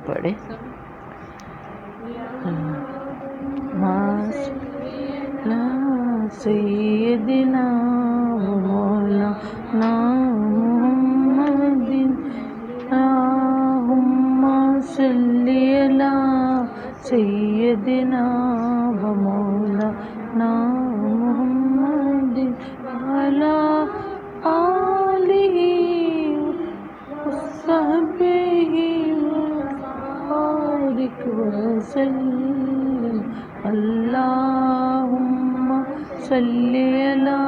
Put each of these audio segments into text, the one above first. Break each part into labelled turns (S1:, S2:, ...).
S1: پڑھے سیدنا و مولانا محمد اللہم صلی علی سیدنا و مولانا محمد وعلی آلہ وصحبہ وبارک وسلم اللہم صلی علی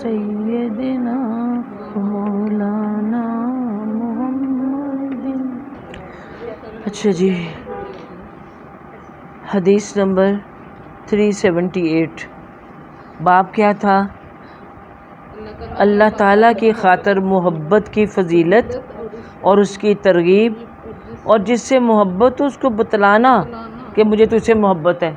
S1: سیدنا مولانا محمد۔ اچھا جی، حدیث نمبر 378، باب کیا تھا؟ اللہ تعالیٰ کی خاطر محبت کی فضیلت اور اس کی ترغیب، اور جس سے محبت اس کو بتلانا کہ مجھے تجھ سے محبت ہے،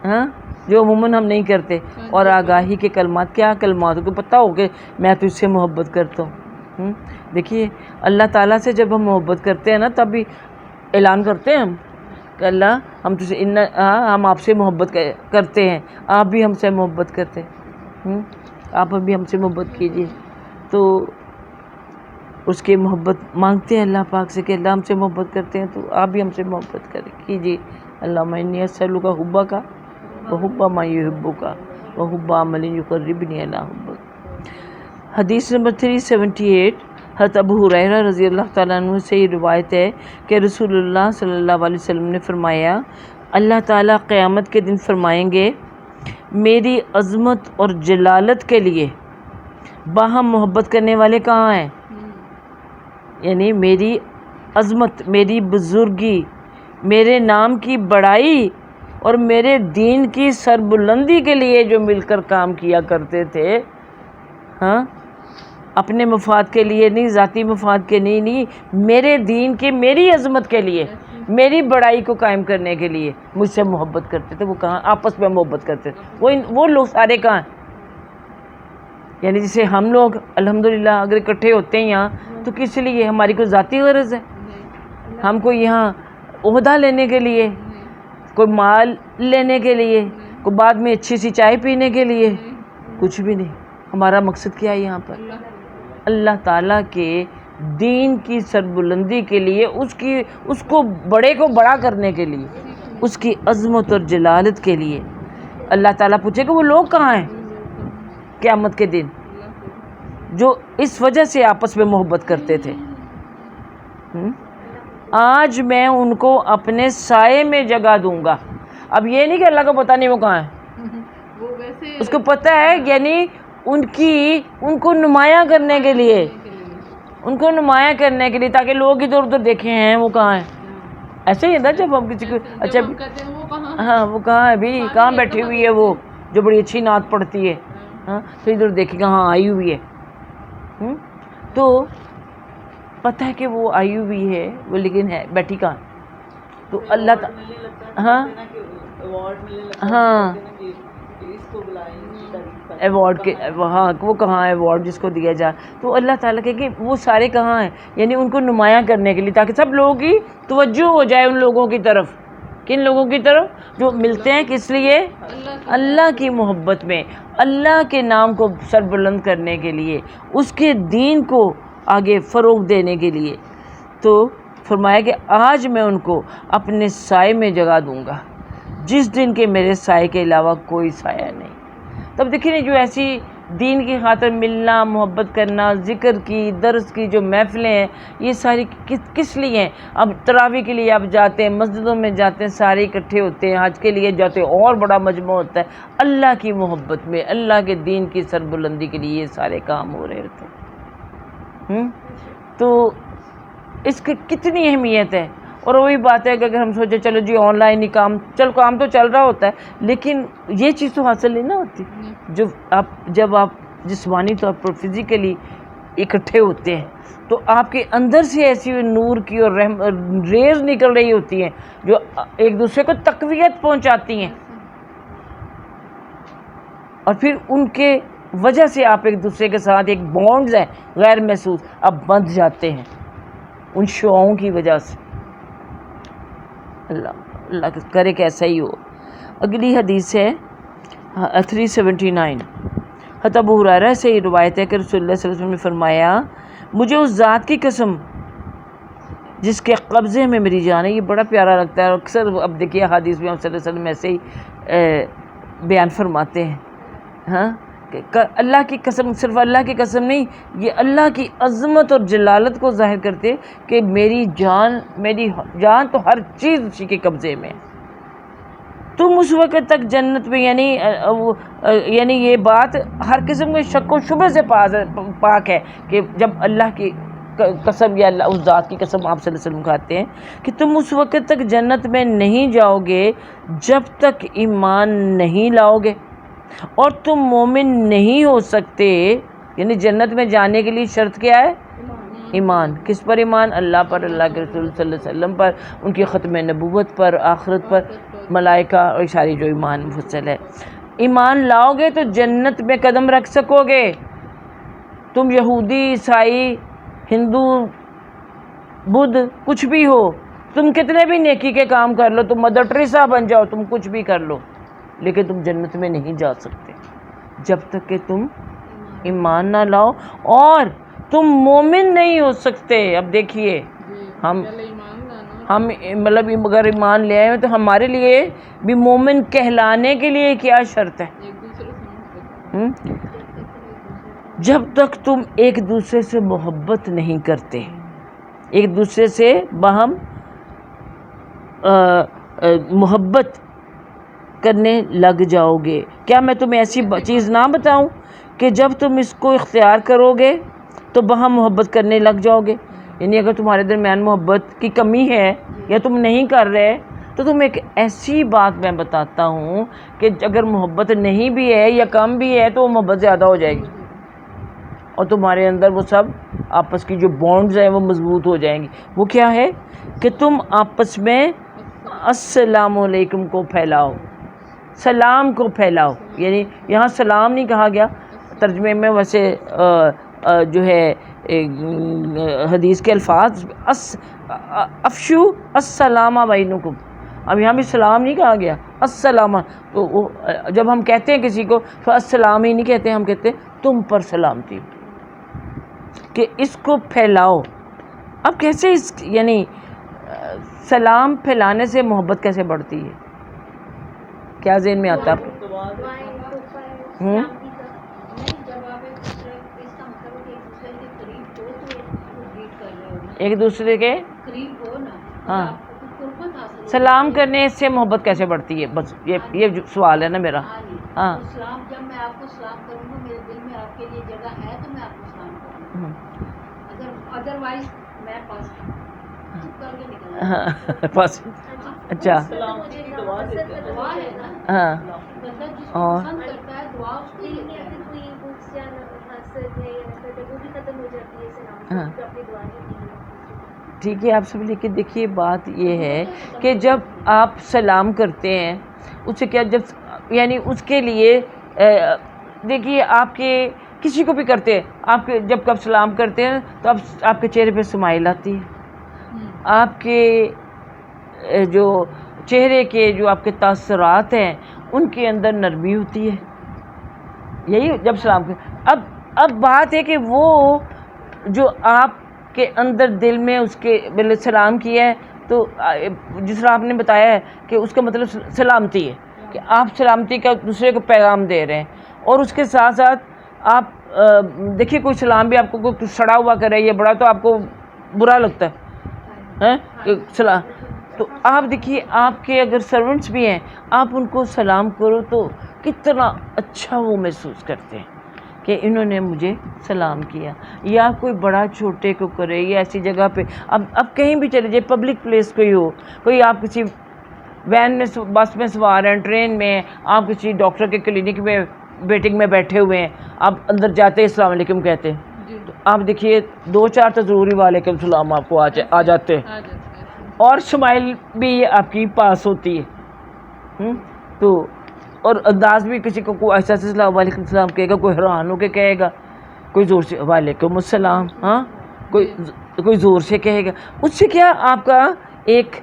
S1: ہاں، جو عموماً ہم نہیں کرتے، اور آگاہی کے کلمات، کیا کلمات کو پتہ ہو کہ میں تجھ سے محبت کرتا ہوں۔ دیکھیے اللہ تعالیٰ سے جب ہم محبت کرتے ہیں نا، تب بھی اعلان کرتے ہیں ہم کہ اللہ ہم تجھ سے ہم آپ سے محبت کرتے ہیں، آپ بھی ہم سے محبت کرتے ہیں، آپ بھی ہم سے محبت کیجیے۔ تو اس کے محبت مانگتے ہیں اللہ پاک سے کہ اللہ ہم سے محبت کرتے ہیں تو آپ بھی ہم سے محبت کیجیے۔ اللہم انی اسألک حبک وحب من یحبک وحب عمل یقربنی الی حبک۔ حدیث نمبر 378، حضرت ابو ہریرہ رضی اللہ تعالیٰ عنہ سے یہ روایت ہے کہ رسول اللہ صلی اللہ علیہ وسلم نے فرمایا، اللہ تعالیٰ قیامت کے دن فرمائیں گے، میری عظمت اور جلالت کے لیے باہم محبت کرنے والے کہاں ہیں؟ یعنی میری عظمت، میری بزرگی، میرے نام کی بڑائی اور میرے دین کی سربلندی کے لیے جو مل کر کام کیا کرتے تھے، ہاں، اپنے مفاد کے لیے نہیں، ذاتی مفاد کے نہیں، میرے دین کی، میری عظمت کے لیے، میری بڑائی کو قائم کرنے کے لیے مجھ سے محبت کرتے تھے، وہ کہاں آپس میں محبت کرتے تھے، وہ لوگ سارے کہاں ہیں؟ یعنی جسے ہم لوگ الحمدللہ اگر اکٹھے ہوتے ہیں یہاں تو کس لیے؟ ہماری کوئی ذاتی غرض ہے؟ ہم کو یہاں عہدہ لینے کے لیے، کوئی مال لینے کے لیے، کوئی بعد میں اچھی سی چائے پینے کے لیے؟ کچھ بھی نہیں۔ ہمارا مقصد کیا ہے یہاں پر؟ اللہ تعالیٰ کے دین کی سربلندی کے لیے، اس کو بڑے کو بڑا کرنے کے لیے، اس کی عظمت اور جلالت کے لیے۔ اللہ تعالیٰ پوچھے کہ وہ لوگ کہاں ہیں قیامت کے دن جو اس وجہ سے آپس میں محبت کرتے تھے؟ آج میں ان کو اپنے سائے میں جگہ دوں گا۔ اب یہ نہیں کہ اللہ کو پتہ نہیں وہ کہاں ہے، اس کو پتہ ہے، یعنی ان کو نمایاں کرنے کے لیے، تاکہ لوگ ادھر ادھر دیکھیں ہیں وہ کہاں ہیں۔ ایسے ہی ہے نا جب ہم کسی کو، اچھا ہاں وہ کہاں ہے بھی، کہاں بیٹھی ہوئی ہے وہ جو بڑی اچھی نعت پڑھتی ہے، ہاں تو ادھر دیکھیں کہاں آئی ہوئی ہے، تو پتہ ہے کہ وہ آئی ہوئی ہے وہ، لیکن ہے بیٹھی کہاں؟ تو اللہ ہاں ایوارڈ کے، ہاں وہ کہاں ہے ایوارڈ جس کو دیا جائے؟ تو اللہ تعالیٰ کہ وہ سارے کہاں ہیں، یعنی ان کو نمایاں کرنے کے لیے، تاکہ سب لوگوں کی توجہ ہو جائے ان لوگوں کی طرف۔ کن لوگوں کی طرف؟ جو ملتے ہیں کس لیے؟ اللہ کی محبت میں، اللہ کے نام کو سربلند کرنے کے لیے، اس کے دین کو آگے فروغ دینے کے لیے۔ تو فرمایا کہ آج میں ان کو اپنے سائے میں جگہ دوں گا، جس دن کے میرے سائے کے علاوہ کوئی سایہ نہیں۔ تب دیکھیں جو ایسی دین کی خاطر ملنا، محبت کرنا، ذکر کی، درس کی جو محفلیں ہیں، یہ ساری کس لیے ہیں؟ اب تراویح کے لیے آپ جاتے ہیں، مسجدوں میں جاتے ہیں، سارے اکٹھے ہوتے ہیں، حج کے لیے جاتے ہیں، اور بڑا مجمع ہوتا ہے، اللہ کی محبت میں، اللہ کے دین کی سربلندی کے لیے یہ سارے کام ہو رہے ہوتے ہیں۔ تو اس کی کتنی اہمیت ہے۔ اور وہی بات ہے کہ اگر ہم سوچیں چلو جی آن لائن ہی کام تو چل رہا ہوتا ہے، لیکن یہ چیز تو حاصل نہیں نہ ہوتی جب آپ جسمانی طور پر فزیکلی اکٹھے ہوتے ہیں، تو آپ کے اندر سے ایسی نور کی اور ریز نکل رہی ہوتی ہیں جو ایک دوسرے کو تقویت پہنچاتی ہیں، اور پھر ان کے وجہ سے آپ ایک دوسرے کے ساتھ ایک بانڈز ہیں غیر محسوس، اب بندھ جاتے ہیں ان شعاؤں کی وجہ سے۔ اللہ کرے کہ ایسا ہی ہو۔ اگلی حدیث ہے 379، حضرت ابو ہریرہ سے یہ روایت ہے کہ رسول اللہ صلی اللہ علیہ وسلم نے فرمایا مجھے اس ذات کی قسم جس کے قبضے میں میری جان ہے۔ یہ بڑا پیارا لگتا ہے، اکثر اب دیکھیے حدیث میں ہم صلی اللہ علیہ وسلم ایسے ہی بیان فرماتے ہیں، ہاں کہ اللہ کی قسم، صرف اللہ کی قسم نہیں، یہ اللہ کی عظمت اور جلالت کو ظاہر کرتے کہ میری جان تو ہر چیز اسی کے قبضے میں۔ تم اس وقت تک جنت میں، یعنی یہ بات ہر قسم کے شک و شبہ سے پاک ہے کہ جب اللہ کی قسم یا اللہ اس ذات کی قسم آپ صلی اللہ علیہ وسلم کہتے ہیں کہ تم اس وقت تک جنت میں نہیں جاؤ گے جب تک ایمان نہیں لاؤ گے، اور تم مومن نہیں ہو سکتے، یعنی جنت میں جانے کے لیے شرط کیا ہے؟ ایمان۔ کس پر ایمان؟ اللہ پر، اللہ کے رسول صلی اللہ علیہ وسلم پر، ان کی ختم نبوت پر، آخرت پر، ملائکہ اور ساری جو ایمان مفصل ہے۔ ایمان لاؤ گے تو جنت میں قدم رکھ سکو گے۔ تم یہودی، عیسائی، ہندو، بدھ، کچھ بھی ہو، تم کتنے بھی نیکی کے کام کر لو، تم مدر ٹریسا بن جاؤ، تم کچھ بھی کر لو، لیکن تم جنت میں نہیں جا سکتے جب تک کہ تم ایمان نہ لاؤ، اور تم مومن نہیں ہو سکتے۔ اب دیکھیے ہم مطلب اگر ایمان لے آئے تو ہمارے لیے بھی مومن کہلانے کے لیے کیا شرط ہے؟ جب تک تم ایک دوسرے سے محبت نہیں کرتے، ایک دوسرے سے باہم محبت کرنے لگ جاؤ گے۔ کیا میں تمہیں ایسی چیز نہ بتاؤں کہ جب تم اس کو اختیار کرو گے تو باہم محبت کرنے لگ جاؤ گے؟ یعنی اگر تمہارے درمیان محبت کی کمی ہے یا تم نہیں کر رہے تو تم ایک ایسی بات میں بتاتا ہوں کہ اگر محبت نہیں بھی ہے یا کم بھی ہے تو وہ محبت زیادہ ہو جائے گی، اور تمہارے اندر وہ سب آپس کی جو بانڈز ہیں وہ مضبوط ہو جائیں گی۔ وہ کیا ہے کہ تم آپس میں السلام علیکم کو پھیلاؤ، سلام کو پھیلاؤ۔ یعنی یہاں سلام نہیں کہا گیا، ترجمے میں ویسے جو ہے حدیث کے الفاظ افشو السلام بینکم، اب یہاں بھی سلام نہیں کہا گیا، السلام۔ تو جب ہم کہتے ہیں کسی کو تو السلام ہی نہیں کہتے، ہم کہتے ہیں تم پر سلامتی، کہ اس کو پھیلاؤ۔ اب کیسے یعنی سلام پھیلانے سے محبت کیسے بڑھتی ہے؟ کیا ذہن میں آتا ہے آپ کو؟ ایک دوسرے کے ہاں سلام کرنے سے محبت کیسے بڑھتی ہے؟ بس یہ سوال ہے نا میرا۔ ہاں
S2: جب میں آپ کو سلام کروں گا، میرے دل میں آپ کے لیے جگہ ہے تو میں آپ کو سلام کروں گا، ادروائز میں پاس
S1: پاس۔ اچھا ہاں، اور ٹھیک ہے، آپ سب لے کے دیکھیے۔ بات یہ ہے کہ جب آپ سلام کرتے ہیں اس سے کیا، جب یعنی اس کے لیے دیکھیے آپ کے کسی کو بھی کرتے ہیں، آپ کے جب کب سلام کرتے ہیں تو آپ کے چہرے پہ اسمائل آتی ہے، آپ کے جو چہرے کے جو آپ کے تاثرات ہیں ان کے اندر نرمی ہوتی ہے، یہی جب سلام کرتے۔ اب بات ہے کہ وہ جو آپ کے اندر دل میں اس کے سلام کیا ہے، تو جس طرح آپ نے بتایا ہے کہ اس کا مطلب سلامتی ہے، کہ آپ سلامتی کا دوسرے کو پیغام دے رہے ہیں، اور اس کے ساتھ ساتھ آپ دیکھیے کوئی سلام بھی آپ کو کوئی سڑا ہوا کرے یا بڑا تو آپ کو برا لگتا ہے کہ سلام۔ تو آپ دیکھیے آپ کے اگر سرونٹس بھی ہیں، آپ ان کو سلام کرو تو کتنا اچھا وہ محسوس کرتے ہیں کہ انہوں نے مجھے سلام کیا۔ یا کوئی بڑا چھوٹے کو کرے یا ایسی جگہ پہ، اب کہیں بھی چلے جائے، پبلک پلیس کوئی ہو، کوئی آپ کسی وین میں بس میں سوار ہیں، ٹرین میں، آپ کسی ڈاکٹر کے کلینک میں ویٹنگ میں بیٹھے ہوئے ہیں، آپ اندر جاتے السلام علیکم کہتے ہیں، تو آپ دیکھیے 2-4 تو ضروری وعلیکم السلام آپ کو آ جاتے ہیں، اور اسمائل بھی آپ کی پاس ہوتی ہے۔ تو اور انداز بھی کسی کو ایسا السلام وعلیکم السلام کہے گا، کوئی حیران ہو کے کہے گا، کوئی زور سے وعلیکم السلام، ہاں کوئی زور سے کہے گا۔ اس سے کیا آپ کا ایک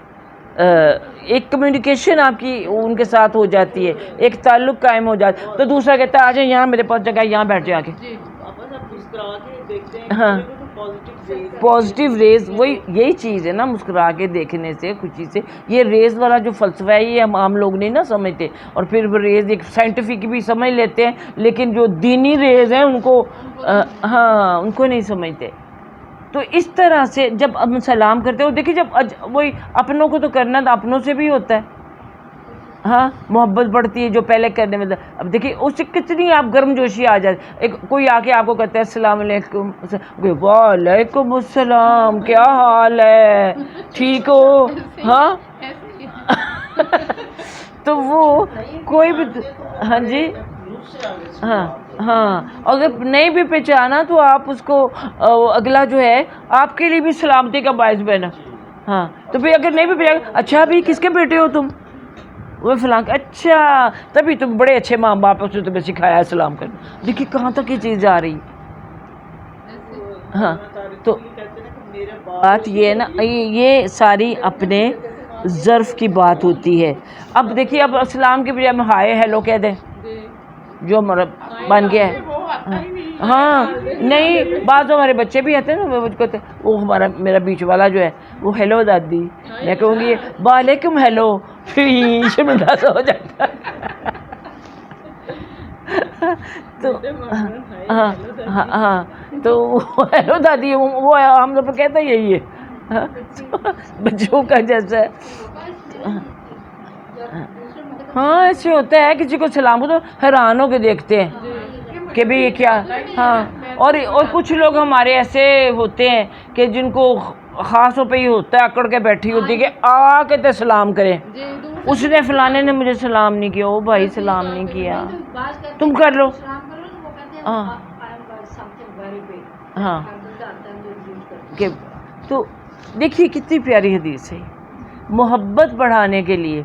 S1: ایک کمیونیکیشن آپ کی ان کے ساتھ ہو جاتی ہے، ایک تعلق قائم ہو جاتا ہے، تو دوسرا کہتا ہے آ جائیں یہاں میرے پاس جگہ ہے، یہاں بیٹھ جا کے. ہاں پازیٹیو ریز، وہی یہی چیز ہے نا، مسکرا کے دیکھنے سے، خوشی سے. یہ ریز والا جو فلسفہ ہے یہ ہم عام لوگ نہیں نا سمجھتے، اور پھر وہ ریز ایک سائنٹیفک بھی سمجھ لیتے ہیں، لیکن جو دینی ریز ہیں ان کو ہاں ان کو نہیں سمجھتے. تو اس طرح سے جب ہم سلام کرتے ہو، دیکھیے جب وہی اپنوں کو تو کرنا تو اپنوں سے بھی ہوتا ہے. ہاں محبت بڑھتی ہے جو پہلے کرنے میں. اب دیکھیے اس سے کتنی آپ گرم جوشی آ جائے. ایک کوئی آ کے آپ کو کہتا ہے السلام علیکم، وعلیکم السلام، کیا حال ہے، ٹھیک ہو؟ ہاں تو وہ کوئی بھی ہاں جی ہاں ہاں اگر نہیں بھی پہچانا تو آپ اس کو اگلا جو ہے آپ کے لیے بھی سلامتی کا باعث بنا. ہاں تو پھر اگر نہیں بھی پہچانا، اچھا بھی کس کے بیٹے ہو تم؟ وہ فلاں، اچھا تبھی تم بڑے اچھے ماں باپ نے تمہیں سکھایا ہے سلام کرنا. دیکھیے کہاں تک یہ چیز جا رہی. ہاں تو بات یہ ہے نا، یہ ساری اپنے ظرف کی بات ہوتی ہے. اب دیکھیے اب اسلام کے بجائے ہم ہائے ہیلو کہہ دیں جو ہمارا بن گیا ہے. ہاں نہیں بعض ہمارے بچے بھی آتے ہیں نا، وہ مجھ کو کہتے ہیں، وہ ہمارا میرا بیچ والا جو ہے وہ ہیلو دادی، میں کہوں گی وعلیکم ہیلو، پھر شرمندہ سا ہو جاتا ہے. تو ہاں ہاں ہاں تو ہیلو دادی وہ ہم لوگ کہتے ہیں یہی ہے بچوں کا جیسا ہے. ہاں ایسے ہوتا ہے، کسی کو سلام کو تو حیران ہو کے دیکھتے ہیں کہ بھی یہ کیا. ہاں اور کچھ لوگ ہمارے ایسے ہوتے ہیں کہ جن کو خاصوں پہ ہی ہوتا ہے، اکڑ کے بیٹھی ہوتی ہے کہ آ کے تے سلام کریں. اس نے فلانے نے مجھے سلام نہیں کیا. او بھائی سلام نہیں کیا، تم کر لو. ہاں ہاں کہ تو دیکھیے کتنی پیاری حدیث ہے. محبت بڑھانے کے لیے،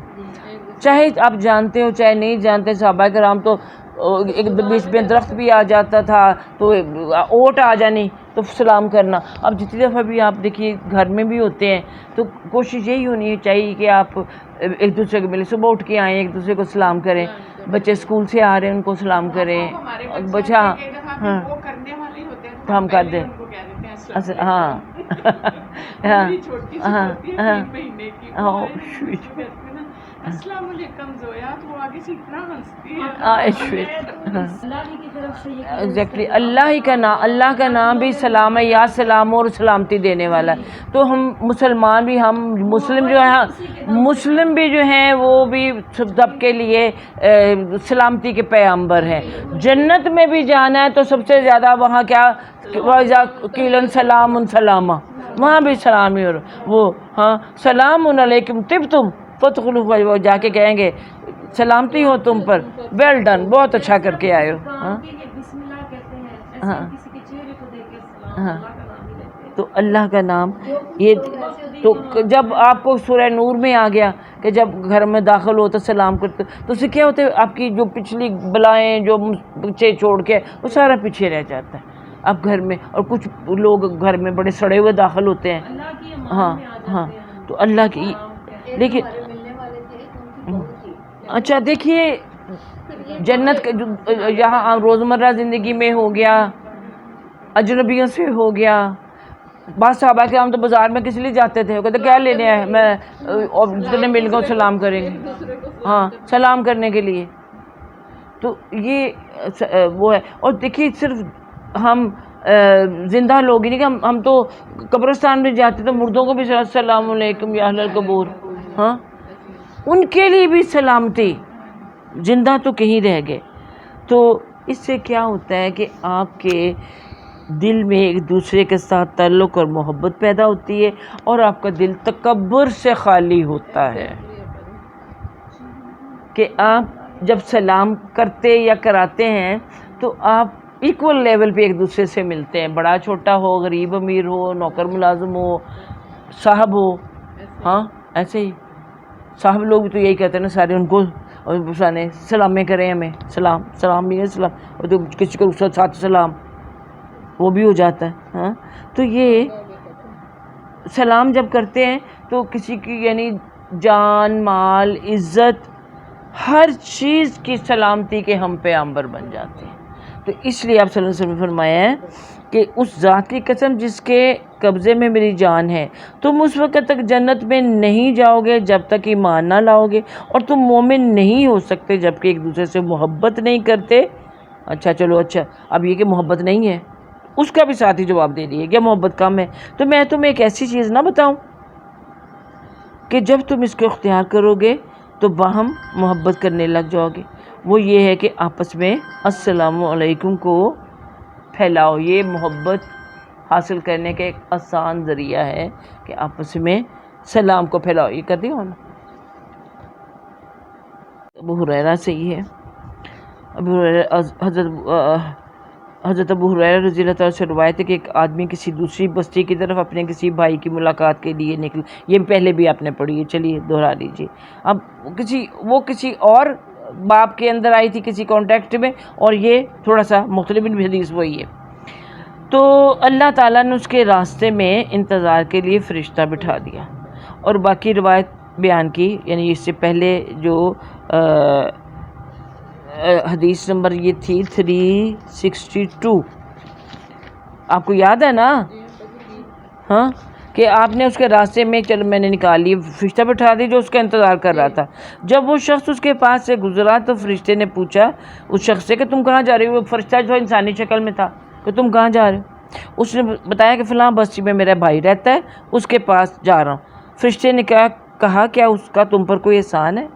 S1: چاہے آپ جانتے ہو چاہے نہیں جانتے، صحابہ کرام تو ایک بیچ میں درخت بھی آ جاتا تھا تو اوٹ آ جانی تو سلام کرنا. اب جتنی دفعہ بھی آپ دیکھیے گھر میں بھی ہوتے ہیں تو کوشش یہی ہونی چاہیے کہ آپ ایک دوسرے کو ملے، صبح اٹھ کے آئیں ایک دوسرے کو سلام کریں. بچے اسکول سے آ رہے ہیں ان کو سلام کریں. بچہ ہاں تو ہم کر دیں. ہاں ہاں ہاں ہاں
S3: السلام علیکم زویا، تو آگے سے اتنا ہنستی ہے.
S1: ایگزیکٹلی اللہ ہی کا نام، اللہ کا نام بھی سلام ہے، یا سلام اور سلامتی دینے والا. تو ہم مسلمان بھی، ہم مسلم جو ہیں، مسلم بھی جو ہیں وہ بھی سب کے لیے سلامتی کے پیغمبر ہیں. جنت میں بھی جانا ہے تو سب سے زیادہ وہاں کیا قیلن سلام سلامہ، وہاں بھی سلام ہی. اور وہ ہاں سلام علیکم طبتم فادخلوا، وہ جا کے کہیں گے سلامتی ہو تم پر، ویل ڈن، بہت اچھا کر کے آئے ہو. ہاں ہاں تو اللہ کا نام یہ تو جب آپ کو سورہ نور میں آ گیا کہ جب گھر میں داخل ہو تو سلام کرتے، تو اس سے کیا ہوتا ہے آپ کی جو پچھلی بلائیں جو پیچھے چھوڑ کے وہ سارا پیچھے رہ جاتا ہے اب گھر میں. اور کچھ لوگ گھر میں بڑے سڑے ہوئے داخل ہوتے ہیں. ہاں ہاں تو اللہ کی لیکن اچھا دیکھیے جنت یہاں روزمرہ زندگی میں ہو گیا، اجنبیوں سے ہو گیا. بعض صحابہ کرام تو بازار میں کس لیے جاتے تھے، وہ کہتے کیا لینے آئے، میں اور جتنے مل گئے سلام کریں گے. ہاں سلام کرنے کے لیے. تو یہ وہ ہے. اور دیکھیے صرف ہم زندہ لوگ ہی نہیں کہ ہم تو قبرستان میں جاتے تو مردوں کو بھی السلام علیکم یا اہل القبور، ہاں ان کے لیے بھی سلامتی، زندہ تو کہیں رہ گئے. تو اس سے کیا ہوتا ہے کہ آپ کے دل میں ایک دوسرے کے ساتھ تعلق اور محبت پیدا ہوتی ہے اور آپ کا دل تکبر سے خالی ہوتا ہے کہ آپ جب سلام کرتے یا کراتے ہیں تو آپ ایکول لیول پہ ایک دوسرے سے ملتے ہیں، بڑا چھوٹا ہو، غریب امیر ہو، نوکر ملازم ہو، صاحب ہو. ہاں ایسے ہی صاحب لوگ بھی تو یہی کہتے ہیں نا سارے، ان کو سلامیں کریں ہمیں، سلام سلام بھی ہے سلام، اور تو کسی کو ساتھ سلام وہ بھی ہو جاتا ہے. ہاں تو یہ سلام جب کرتے ہیں تو کسی کی یعنی جان مال عزت ہر چیز کی سلامتی کے ہم پیغمبر بن جاتے ہیں. تو اس لیے آپ صلی اللہ علیہ وسلم نے فرمایا ہے کہ اس ذات کی قسم جس کے قبضے میں میری جان ہے، تم اس وقت تک جنت میں نہیں جاؤ گے جب تک ایمان نہ لاؤ گے، اور تم مومن نہیں ہو سکتے جب کہ ایک دوسرے سے محبت نہیں کرتے. اچھا چلو، اچھا اب یہ کہ محبت نہیں ہے، اس کا بھی ساتھ ہی جواب دے دیے، کیا محبت کم ہے؟ تو میں تمہیں ایک ایسی چیز نہ بتاؤں کہ جب تم اس کو اختیار کرو گے تو باہم محبت کرنے لگ جاؤ گے. وہ یہ ہے کہ آپس میں السلام علیکم کو پھیلاؤ. یہ محبت حاصل کرنے کا ایک آسان ذریعہ ہے کہ آپس میں سلام کو پھیلاؤ. یہ کر دیا ہونا. ابو ہریرہ سے ہی ہے. حضرت ابو ہریرہ رضی اللہ تعالیٰ سے روایت ہے کہ ایک آدمی کسی دوسری بستی کی طرف اپنے کسی بھائی کی ملاقات کے لیے نکلا. یہ پہلے بھی آپ نے پڑھی ہے، چلیے دہرا لیجیے. اب وہ کسی اور باب کے اندر آئی تھی کسی کانٹیکٹ میں، اور یہ تھوڑا سا مختلف حدیث وہی ہے. تو اللہ تعالیٰ نے اس کے راستے میں انتظار کے لیے فرشتہ بٹھا دیا، اور باقی روایت بیان کی. یعنی اس سے پہلے جو حدیث نمبر یہ تھی 362، آپ کو یاد ہے نا؟ ہاں، کہ آپ نے اس کے راستے میں، چلو میں نے نکال لی، فرشتہ بٹھا دی جو اس کا انتظار کر رہا تھا. جب وہ شخص اس کے پاس سے گزرا تو فرشتے نے پوچھا اس شخص سے کہ تم کہاں جا رہے ہو؟ وہ فرشتہ جو انسانی شکل میں تھا کہ تم کہاں جا رہے ہو؟ اس نے بتایا کہ فلاں بستی میں میرا بھائی رہتا ہے، اس کے پاس جا رہا ہوں. فرشتے نے کہا کیا اس کا تم پر کوئی احسان ہے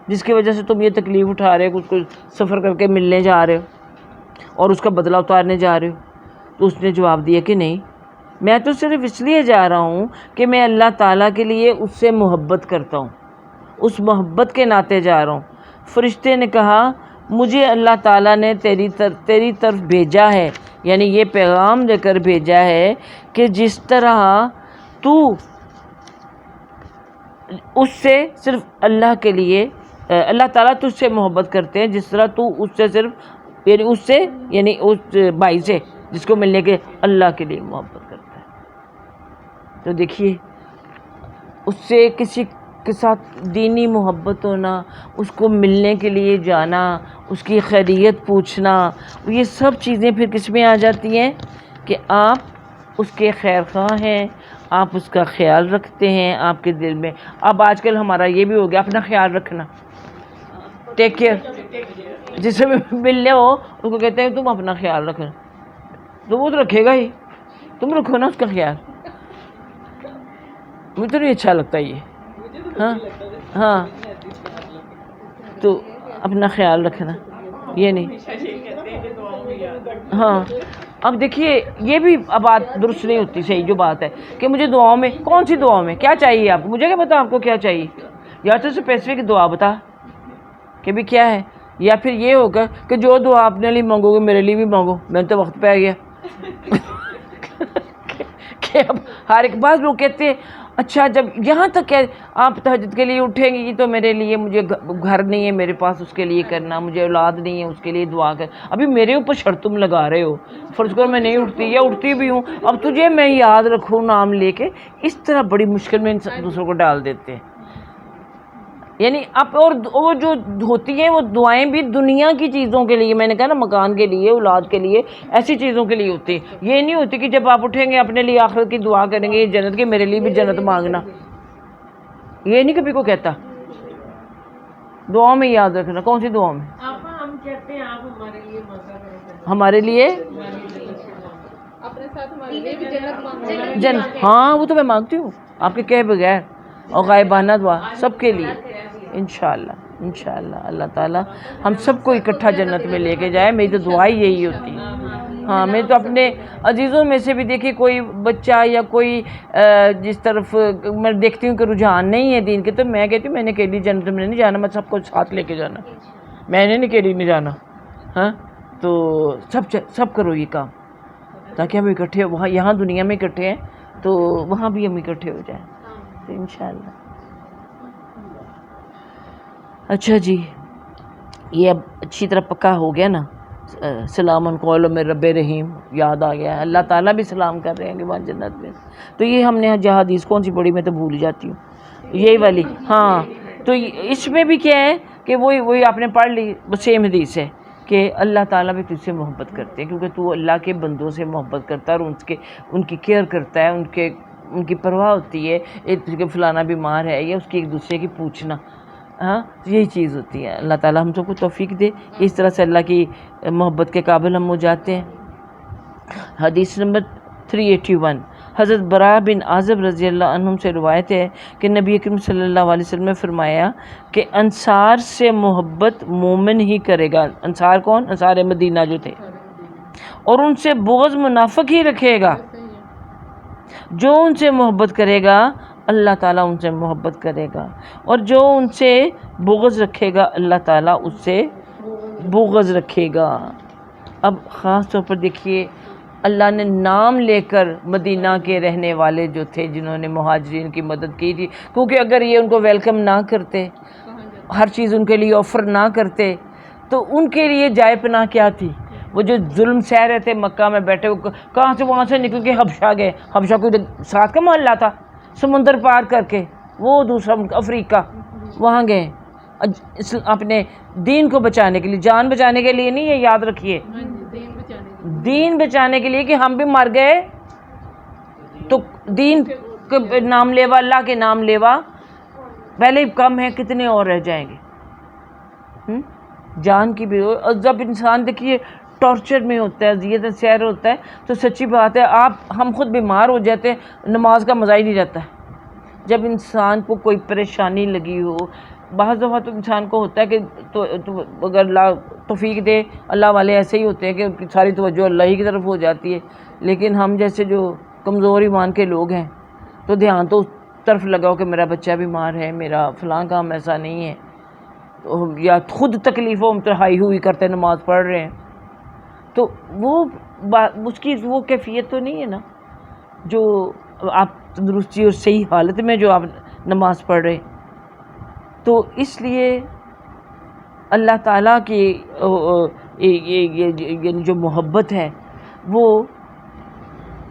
S1: جس کی وجہ سے تم یہ تکلیف اٹھا رہے ہو، اس کو سفر کر کے ملنے جا رہے ہو اور اس کا بدلہ اتارنے جا رہے ہو؟ تو اس نے جواب دیا کہ نہیں، میں تو صرف اس لیے جا رہا ہوں کہ میں اللہ تعالیٰ کے لیے اس سے محبت کرتا ہوں، اس محبت کے ناطے جا رہا ہوں. فرشتے نے کہا مجھے اللہ تعالیٰ نے تیری طرف بھیجا ہے، یعنی یہ پیغام دے کر بھیجا ہے کہ جس طرح تو اس سے صرف اللہ کے لیے، اللہ تعالیٰ تجھ سے محبت کرتے ہیں جس طرح تو اس سے صرف یعنی اس بھائی سے جس کو ملنے کے اللہ کے لیے محبت کرتا ہے. تو دیکھیے، اس سے کسی کے ساتھ دینی محبت ہونا، اس کو ملنے کے لیے جانا، اس کی خیریت پوچھنا، یہ سب چیزیں پھر کس میں آ جاتی ہیں کہ آپ اس کے خیر خواہ ہیں، آپ اس کا خیال رکھتے ہیں آپ کے دل میں. اب آج کل ہمارا یہ بھی ہو گیا اپنا خیال رکھنا، ٹیک کیئر. جس سے ملنے ہو اس کو کہتے ہیں تم اپنا خیال رکھنا، تو وہ تو رکھے گا ہی، تم رکھو نا اس کا خیال. مجھے تو نہیں اچھا لگتا یہ. ہاں تو اپنا خیال رکھنا، یہ نہیں. ہاں اب دیکھیے یہ بھی اب بات درست نہیں ہوتی. صحیح جو بات ہے کہ مجھے دعاؤں میں، کون سی دعاؤں میں کیا چاہیے آپ کو؟ مجھے کیا پتا آپ کو کیا چاہیے؟ یا تو اسپیسیفک دعا بتا کہ بھی کیا ہے، یا پھر یہ ہوگا کہ جو دعا اپنے لیے مانگو گے میرے لیے بھی مانگو. میں تو وقت پہ آ گیا کہ اب ہر ایک بات لوگ کہتے ہیں اچھا جب یہاں تک کہ آپ تہجد کے لیے اٹھیں گی تو میرے لیے، مجھے گھر نہیں ہے میرے پاس اس کے لیے کرنا، مجھے اولاد نہیں ہے اس کے لیے دعا کر. ابھی میرے اوپر شرط تم لگا رہے ہو. فرض کرو میں نہیں اٹھتی یا اٹھتی بھی ہوں، اب تجھے میں یاد رکھوں نام لے کے، اس طرح بڑی مشکل میں دوسروں کو ڈال دیتے ہیں. یعنی اب اور وہ جو ہوتی ہیں وہ دعائیں بھی دنیا کی چیزوں کے لیے، میں نے کہا نا مکان کے لیے، اولاد کے لیے، ایسی چیزوں کے لیے ہوتی ہیں. یہ نہیں ہوتی کہ جب آپ اٹھیں گے اپنے لیے آخرت کی دعا کریں گے جنت کی، میرے لیے بھی جنت مانگنا. یہ نہیں کبھی کو کہتا. دعاؤں میں یاد رکھنا. کون سی دعاؤں میں؟
S3: ہم کہتے ہیں آپ ہمارے لیے مانگا کریں،
S1: ہمارے لیے
S3: اپنے ساتھ ہمارے لیے بھی جنت مانگا.
S1: جنت، ہاں وہ تو میں مانگتی ہوں آپ کے کہے بغیر، اور غائبانہ دعا سب کے لیے انشاءاللہ اللہ تعالیٰ ہم سب کو اکٹھا جنت میں لے کے جائے. میری تو دعا ہی یہی ہوتی ہے. ہاں میں تو اپنے عزیزوں میں سے بھی دیکھی کوئی بچہ یا کوئی جس طرف میں دیکھتی ہوں کہ رجحان نہیں ہے دین کے، تو میں کہتی ہوں میں نے اکیلی جنت میں نہیں جانا، میں سب کو ساتھ لے کے جانا، میں نے اکیلی نہیں جانا. ہاں تو سب کرو یہ کام تاکہ ہم اکٹھے وہاں، یہاں دنیا میں اکٹھے ہیں تو وہاں بھی ہم اکٹھے ہو جائیں تو انشاءاللہ. اچھا جی، یہ اب اچھی طرح پکا ہو گیا نا. سلام قول من رب رحیم یاد آ گیا. اللہ تعالیٰ بھی سلام کر رہے ہیں کہ وہاں جنت میں. تو یہ ہم نے جہاں حدیث کون سی پڑھی میں تو بھول جاتی ہوں. یہی والی، ہاں. تو اس میں بھی کیا ہے کہ وہی آپ نے پڑھ لی، سیم حدیث ہے کہ اللہ تعالیٰ بھی تجھ سے محبت کرتے ہیں کیونکہ تو اللہ کے بندوں سے محبت کرتا ہے اور ان کی کیئر کرتا ہے، ان کی پرواہ ہوتی ہے. ایک دوسرے کے فلانا بیمار ہے یا اس کی ایک دوسرے کی پوچھنا، ہاں یہی چیز ہوتی ہے. اللہ تعالیٰ ہم سب کو توفیق دے کہ اس طرح سے اللہ کی محبت کے قابل ہم ہو جاتے ہیں. حدیث نمبر 381 حضرت براء بن عازب رضی اللہ عنہ سے روایت ہے کہ نبی اکرم صلی اللہ علیہ وسلم نے فرمایا کہ انصار سے محبت مومن ہی کرے گا. انصار کون؟ انصار مدینہ جو تھے. اور ان سے بغض منافق ہی رکھے گا. جو ان سے محبت کرے گا اللہ تعالیٰ ان سے محبت کرے گا، اور جو ان سے بغض رکھے گا اللہ تعالیٰ اس سے بغض رکھے گا. اب خاص طور پر دیکھیے اللہ نے نام لے کر مدینہ کے رہنے والے جو تھے جنہوں نے مہاجرین کی مدد کی تھی، کیونکہ اگر یہ ان کو ویلکم نہ کرتے، ہر چیز ان کے لیے آفر نہ کرتے تو ان کے لیے جائے پناہ کیا تھی؟ وہ جو ظلم سہ رہے تھے مکہ میں بیٹھے، وہ کہاں سے وہاں سے نکل کے حبشہ گئے. حبشہ کوئی ساتھ کا محلہ تھا، سمندر پار کر کے وہ دوسرا افریقہ وہاں گئے اپنے دین کو بچانے کے لیے. جان بچانے کے لیے نہیں، یہ یاد رکھیے، دین بچانے کے لیے کہ ہم بھی مر گئے تو دین کے نام لیوا، اللہ کے نام لیوا پہلے کم ہے، کتنے اور رہ جائیں گے. جان کی بھی. اور جب انسان دیکھیے ٹارچر میں ہوتا ہے، اذیت سیر ہوتا ہے، تو سچی بات ہے ہم خود بیمار ہو جاتے ہیں، نماز کا مزہ ہی نہیں رہتا ہے. جب انسان کو کوئی پریشانی لگی ہو، بعض دفعہ تو انسان کو ہوتا ہے کہ تو اگر اللہ توفیق دے، اللہ والے ایسے ہی ہوتے ہیں کہ ان کی ساری توجہ اللہ ہی کی طرف ہو جاتی ہے. لیکن ہم جیسے جو کمزور ایمان کے لوگ ہیں تو دھیان تو اس طرف لگاؤ کہ میرا بچہ بیمار ہے، میرا فلاں کام ایسا نہیں ہے، یا خود تکلیفوں میں تنہائی ہوئی کرتے نماز پڑھ رہے ہیں، تو وہ اس کی وہ کیفیت تو نہیں ہے نا جو آپ تندرستی اور صحیح حالت میں جو آپ نماز پڑھ رہے. تو اس لیے اللہ تعالیٰ کی یہ جو محبت ہے وہ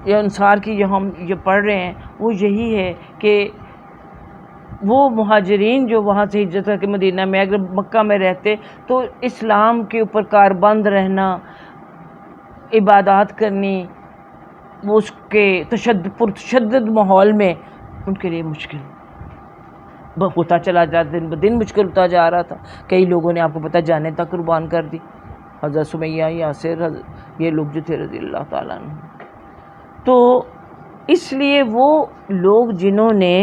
S1: یہ انصار کی جو ہم یہ پڑھ رہے ہیں وہ یہی ہے کہ وہ مہاجرین جو وہاں سے ہجرت کر کے مدینہ میں اگر مکہ میں رہتے تو اسلام کے اوپر کاربند رہنا، عبادات کرنی، وہ اس کے پرتشدد ماحول میں ان کے لیے مشکل ہوتا چلا جاتا، دن بدن مشکل ہوتا جا رہا تھا. کئی لوگوں نے آپ کو پتہ جانے تک قربان کر دی، حضرت سمیہ، یاسر، یہ لوگ جو تھے رضی اللہ تعالیٰ عنہ. تو اس لیے وہ لوگ جنہوں نے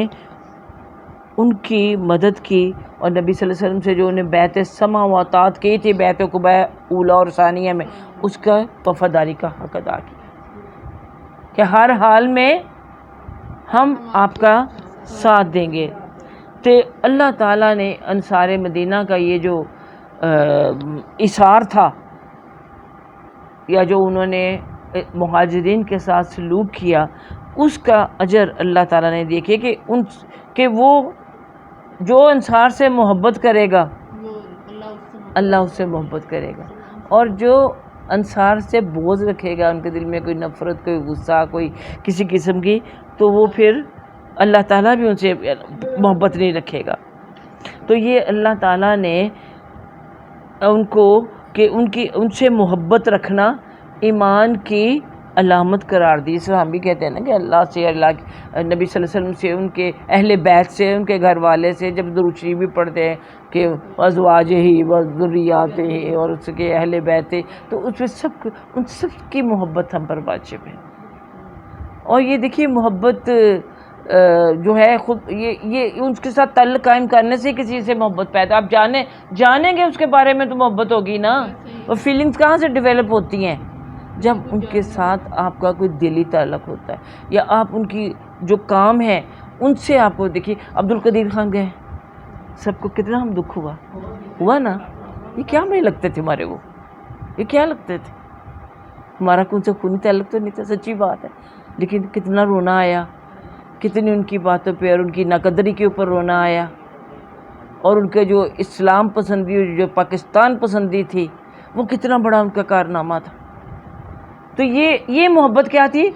S1: ان کی مدد کی اور نبی صلی اللہ علیہ وسلم سے جو انہیں بیعت سمع و اطاعت کی تھی، بیعت عقبہ اولیٰ اور ثانیہ میں، اس کا وفاداری کا حق ادا کیا کہ ہر حال میں ہم آپ کا ساتھ دیں گے. تو اللہ تعالیٰ نے انصار مدینہ کا یہ جو اثار تھا یا جو انہوں نے مہاجرین کے ساتھ سلوک کیا، اس کا اجر اللہ تعالیٰ نے دیکھے کہ وہ جو انصار سے محبت کرے گا اللہ اس سے محبت کرے گا، اور جو انصار سے بغض رکھے گا، ان کے دل میں کوئی نفرت، کوئی غصہ، کوئی کسی قسم کی، تو وہ پھر اللہ تعالیٰ بھی ان سے محبت نہیں رکھے گا. تو یہ اللہ تعالیٰ نے ان کو کہ ان سے محبت رکھنا ایمان کی علامت قرار دی. اس لیے ہم بھی کہتے ہیں نا کہ اللہ سے، اللہ نبی صلی اللہ علیہ وسلم سے، ان کے اہل بیت سے، ان کے گھر والے سے جب درود شریف بھی پڑھتے ہیں کہ ازواج ہی و ذریات ہی اور اس کے اہل بیت، تو اس میں ان سب کی محبت ہم پر واجب ہے. اور یہ دیکھیے محبت جو ہے خود یہ ان کے ساتھ تعلق قائم کرنے سے کسی سے محبت پیدا، آپ جانیں گے اس کے بارے میں تو محبت ہوگی نا. اور فیلنگز کہاں سے ڈیولپ ہوتی ہیں؟ جب ان کے ساتھ آپ کا کوئی دلی تعلق ہوتا ہے، یا آپ ان کی جو کام ہے ان سے آپ کو دیکھیے. عبد القدیر خان گئے، سب کو کتنا ہم دکھ ہوا نا. یہ کیا میں لگتے تھے ہمارے، وہ یہ کیا لگتے تھے ہمارا کون سے خونی تعلق تو نہیں تھا، سچی بات ہے. لیکن کتنا رونا آیا، کتنی ان کی باتوں پہ اور ان کی ناقدری کے اوپر رونا آیا، اور ان کے جو اسلام پسندی، جو پاکستان پسندی تھی، وہ کتنا بڑا ان کا کارنامہ تھا. تو یہ محبت کیا تھی؟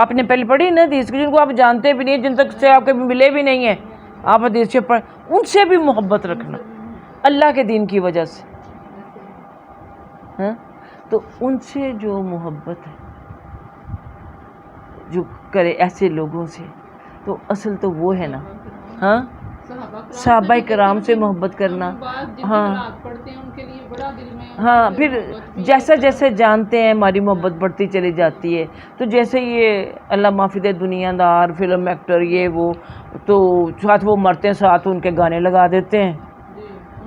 S1: آپ نے پہلے پڑھی نا حدیث کی، جن کو آپ جانتے بھی نہیں، جن تک سے آپ کبھی ملے بھی نہیں ہیں، آپ حدیث سے پڑھ, ان سے بھی محبت رکھنا اللہ کے دین کی وجہ سے. ہاں تو ان سے جو محبت ہے جو کرے ایسے لوگوں سے, تو اصل تو وہ ہے نا. ہاں صحابہ کرام سے محبت کرنا. ہاں
S3: پڑھتے ہیں ان کے لیے بڑا دل میں
S1: ہاں پھر جیسا جیسے جانتے ہیں ہماری محبت بڑھتی چلی جاتی ہے. تو جیسے یہ اللہ معافی دے دنیا دار فلم ایکٹر یہ وہ, تو ساتھ وہ مرتے ہیں ساتھ ان کے گانے لگا دیتے ہیں,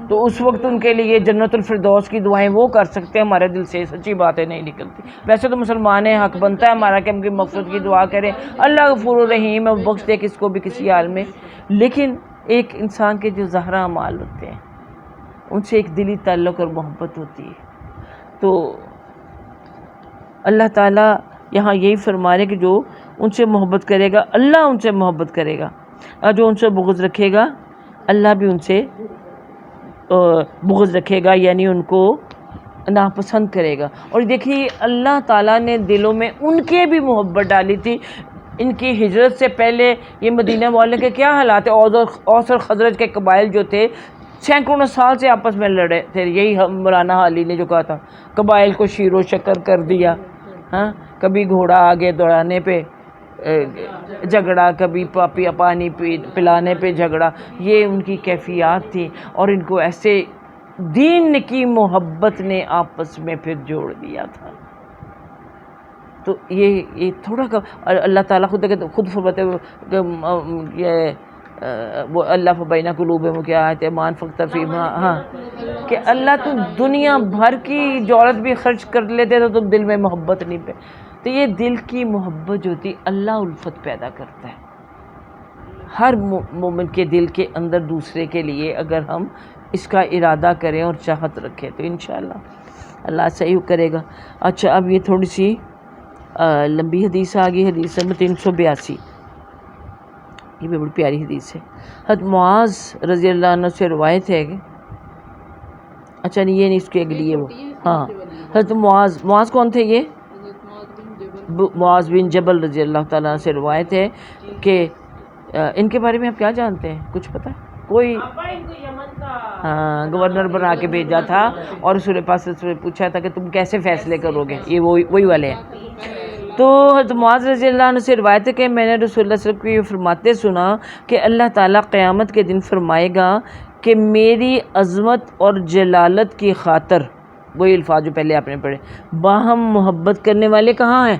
S1: تو اس وقت ان کے لیے جنت الفردوس کی دعائیں وہ کر سکتے ہیں, ہمارے دل سے سچی باتیں نہیں نکلتی. ویسے تو مسلمان ہیں, حق بنتا ہے ہمارا کہ ہم کی مغفرت کی دعا کریں, اللہ غفور الرحیم ہے, بخش دے کس کو بھی کسی حال میں. لیکن ایک انسان کے جو زہرا اعمال ہوتے ہیں ان سے ایک دلی تعلق اور محبت ہوتی ہے. تو اللہ تعالیٰ یہاں یہی فرما رہے کہ جو ان سے محبت کرے گا اللہ ان سے محبت کرے گا, اور جو ان سے بغض رکھے گا اللہ بھی ان سے بغض رکھے گا, یعنی ان کو ناپسند کرے گا. اور دیکھیے اللہ تعالیٰ نے دلوں میں ان کے بھی محبت ڈالی تھی. ان کی ہجرت سے پہلے یہ مدینہ والے کے کیا حالات ہے, اوس اور خزرج کے قبائل جو تھے سینکڑوں سال سے آپس میں لڑے تھے. یہی مولانا حالی نے جو کہا تھا, قبائل کو شیر و شکر کر دیا. ہاں کبھی گھوڑا آگے دوڑانے پہ جھگڑا, کبھی پانی پلانے پہ جھگڑا, یہ ان کی کیفیات تھی. اور ان کو ایسے دین کی محبت نے آپس میں پھر جوڑ دیا تھا. تو یہ تھوڑا اللہ تعالیٰ خود فرماتے وہ اللہ فبینہ قلوبہم کیا آیت ایمان فاختفیما, ہاں کہ اللہ تو دنیا بھر کی دولت بھی خرچ کر لیتے تو تم دل میں محبت نہیں پہ. تو یہ دل کی محبت جو ہوتی اللہ الفت پیدا کرتا ہے ہر مومن کے دل کے اندر دوسرے کے لیے. اگر ہم اس کا ارادہ کریں اور چاہت رکھیں تو انشاءاللہ اللہ صحیح کرے گا. اچھا اب یہ تھوڑی سی لمبی حدیث آگئی, حدیث نمبر 382. یہ بھی بڑی پیاری حدیث ہے. حضرت معاذ رضی اللہ عنہ سے روایت ہے کہ اچھا نہیں یہ نہیں, اس کے اگلی ہے وہ. ہاں حضرت معاذ کون تھے یہ؟ معاذ بن جبل رضی اللہ تعالیٰ عنہ سے روایت ہے کہ ان کے بارے میں آپ کیا جانتے ہیں, کچھ پتہ ہے کوئی؟ ہاں گورنر بنا کے بھیجا تھا اور رسول پاک سے پوچھا تھا کہ تم کیسے فیصلے کرو گے, یہ وہی والے ہیں. تو حضرت معاذ رضی اللہ عنہ سے روایت ہے کہ میں نے رسول اللہ صلی اللہ علیہ وسلم کو یہ فرماتے سنا کہ اللہ تعالیٰ قیامت کے دن فرمائے گا کہ میری عظمت اور جلالت کی خاطر, وہی الفاظ جو پہلے آپ نے پڑھے, باہم محبت کرنے والے کہاں ہیں؟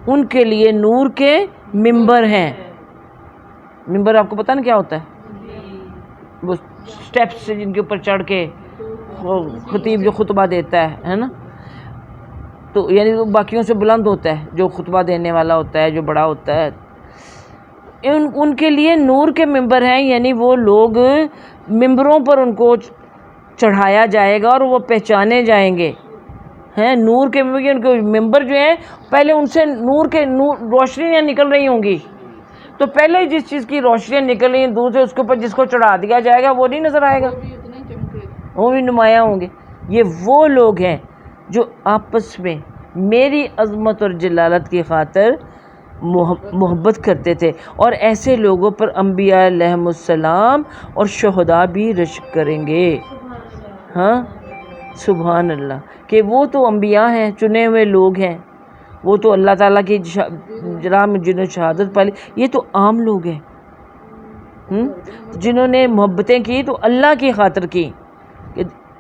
S1: ان کے لیے نور کے ممبر ہیں. ممبر آپ کو پتہ نا کیا ہوتا ہے؟ وہ سٹیپس جن کے اوپر چڑھ کے خطیب جو خطبہ دیتا ہے نا, تو یعنی وہ باقیوں سے بلند ہوتا ہے, جو خطبہ دینے والا ہوتا ہے, جو بڑا ہوتا ہے. ان کے لیے نور کے ممبر ہیں, یعنی وہ لوگ ممبروں پر ان کو چڑھایا جائے گا اور وہ پہچانے جائیں گے. ہیں نور کے ممبر, ان کے ممبر جو ہیں پہلے ان سے نور روشنیاں نکل رہی ہوں گی, تو پہلے جس چیز کی روشنیاں نکل رہی ہیں دور سے اس کے اوپر جس کو چڑھا دیا جائے گا وہ نہیں نظر آئے گا, وہ بھی نمایاں ہوں گے. یہ وہ لوگ ہیں جو آپس میں میری عظمت اور جلالت کی خاطر محبت کرتے تھے, اور ایسے لوگوں پر انبیاء علیہم السلام اور شہداء بھی رشک کریں گے. ہاں سبحان اللہ, کہ وہ تو انبیاء ہیں, چنے ہوئے لوگ ہیں, وہ تو اللہ تعالیٰ کی راہ میں جنہوں نے شہادت پالی. یہ تو عام لوگ ہیں جنہوں نے محبتیں کی تو اللہ کی خاطر کی.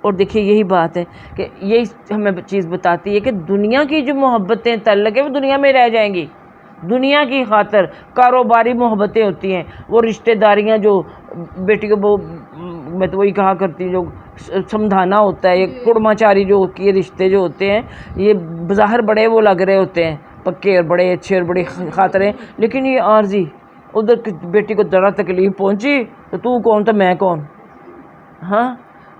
S1: اور دیکھیے یہی بات ہے کہ یہی ہمیں چیز بتاتی ہے کہ دنیا کی جو محبتیں تعلق ہے وہ دنیا میں رہ جائیں گی. دنیا کی خاطر کاروباری محبتیں ہوتی ہیں, وہ رشتہ داریاں جو بیٹی کو میں تو وہی کہا کرتی جو سمجھانا ہوتا ہے, یہ کڑماچاری جو ہوتی ہے, رشتے جو ہوتے ہیں یہ بظاہر بڑے وہ لگ رہے ہوتے ہیں پکے اور بڑے اچھے اور بڑی خاطریں, لیکن یہ عارضی. ادھر بیٹی کو ذرا تکلیف پہنچی تو کون تو میں کون. ہاں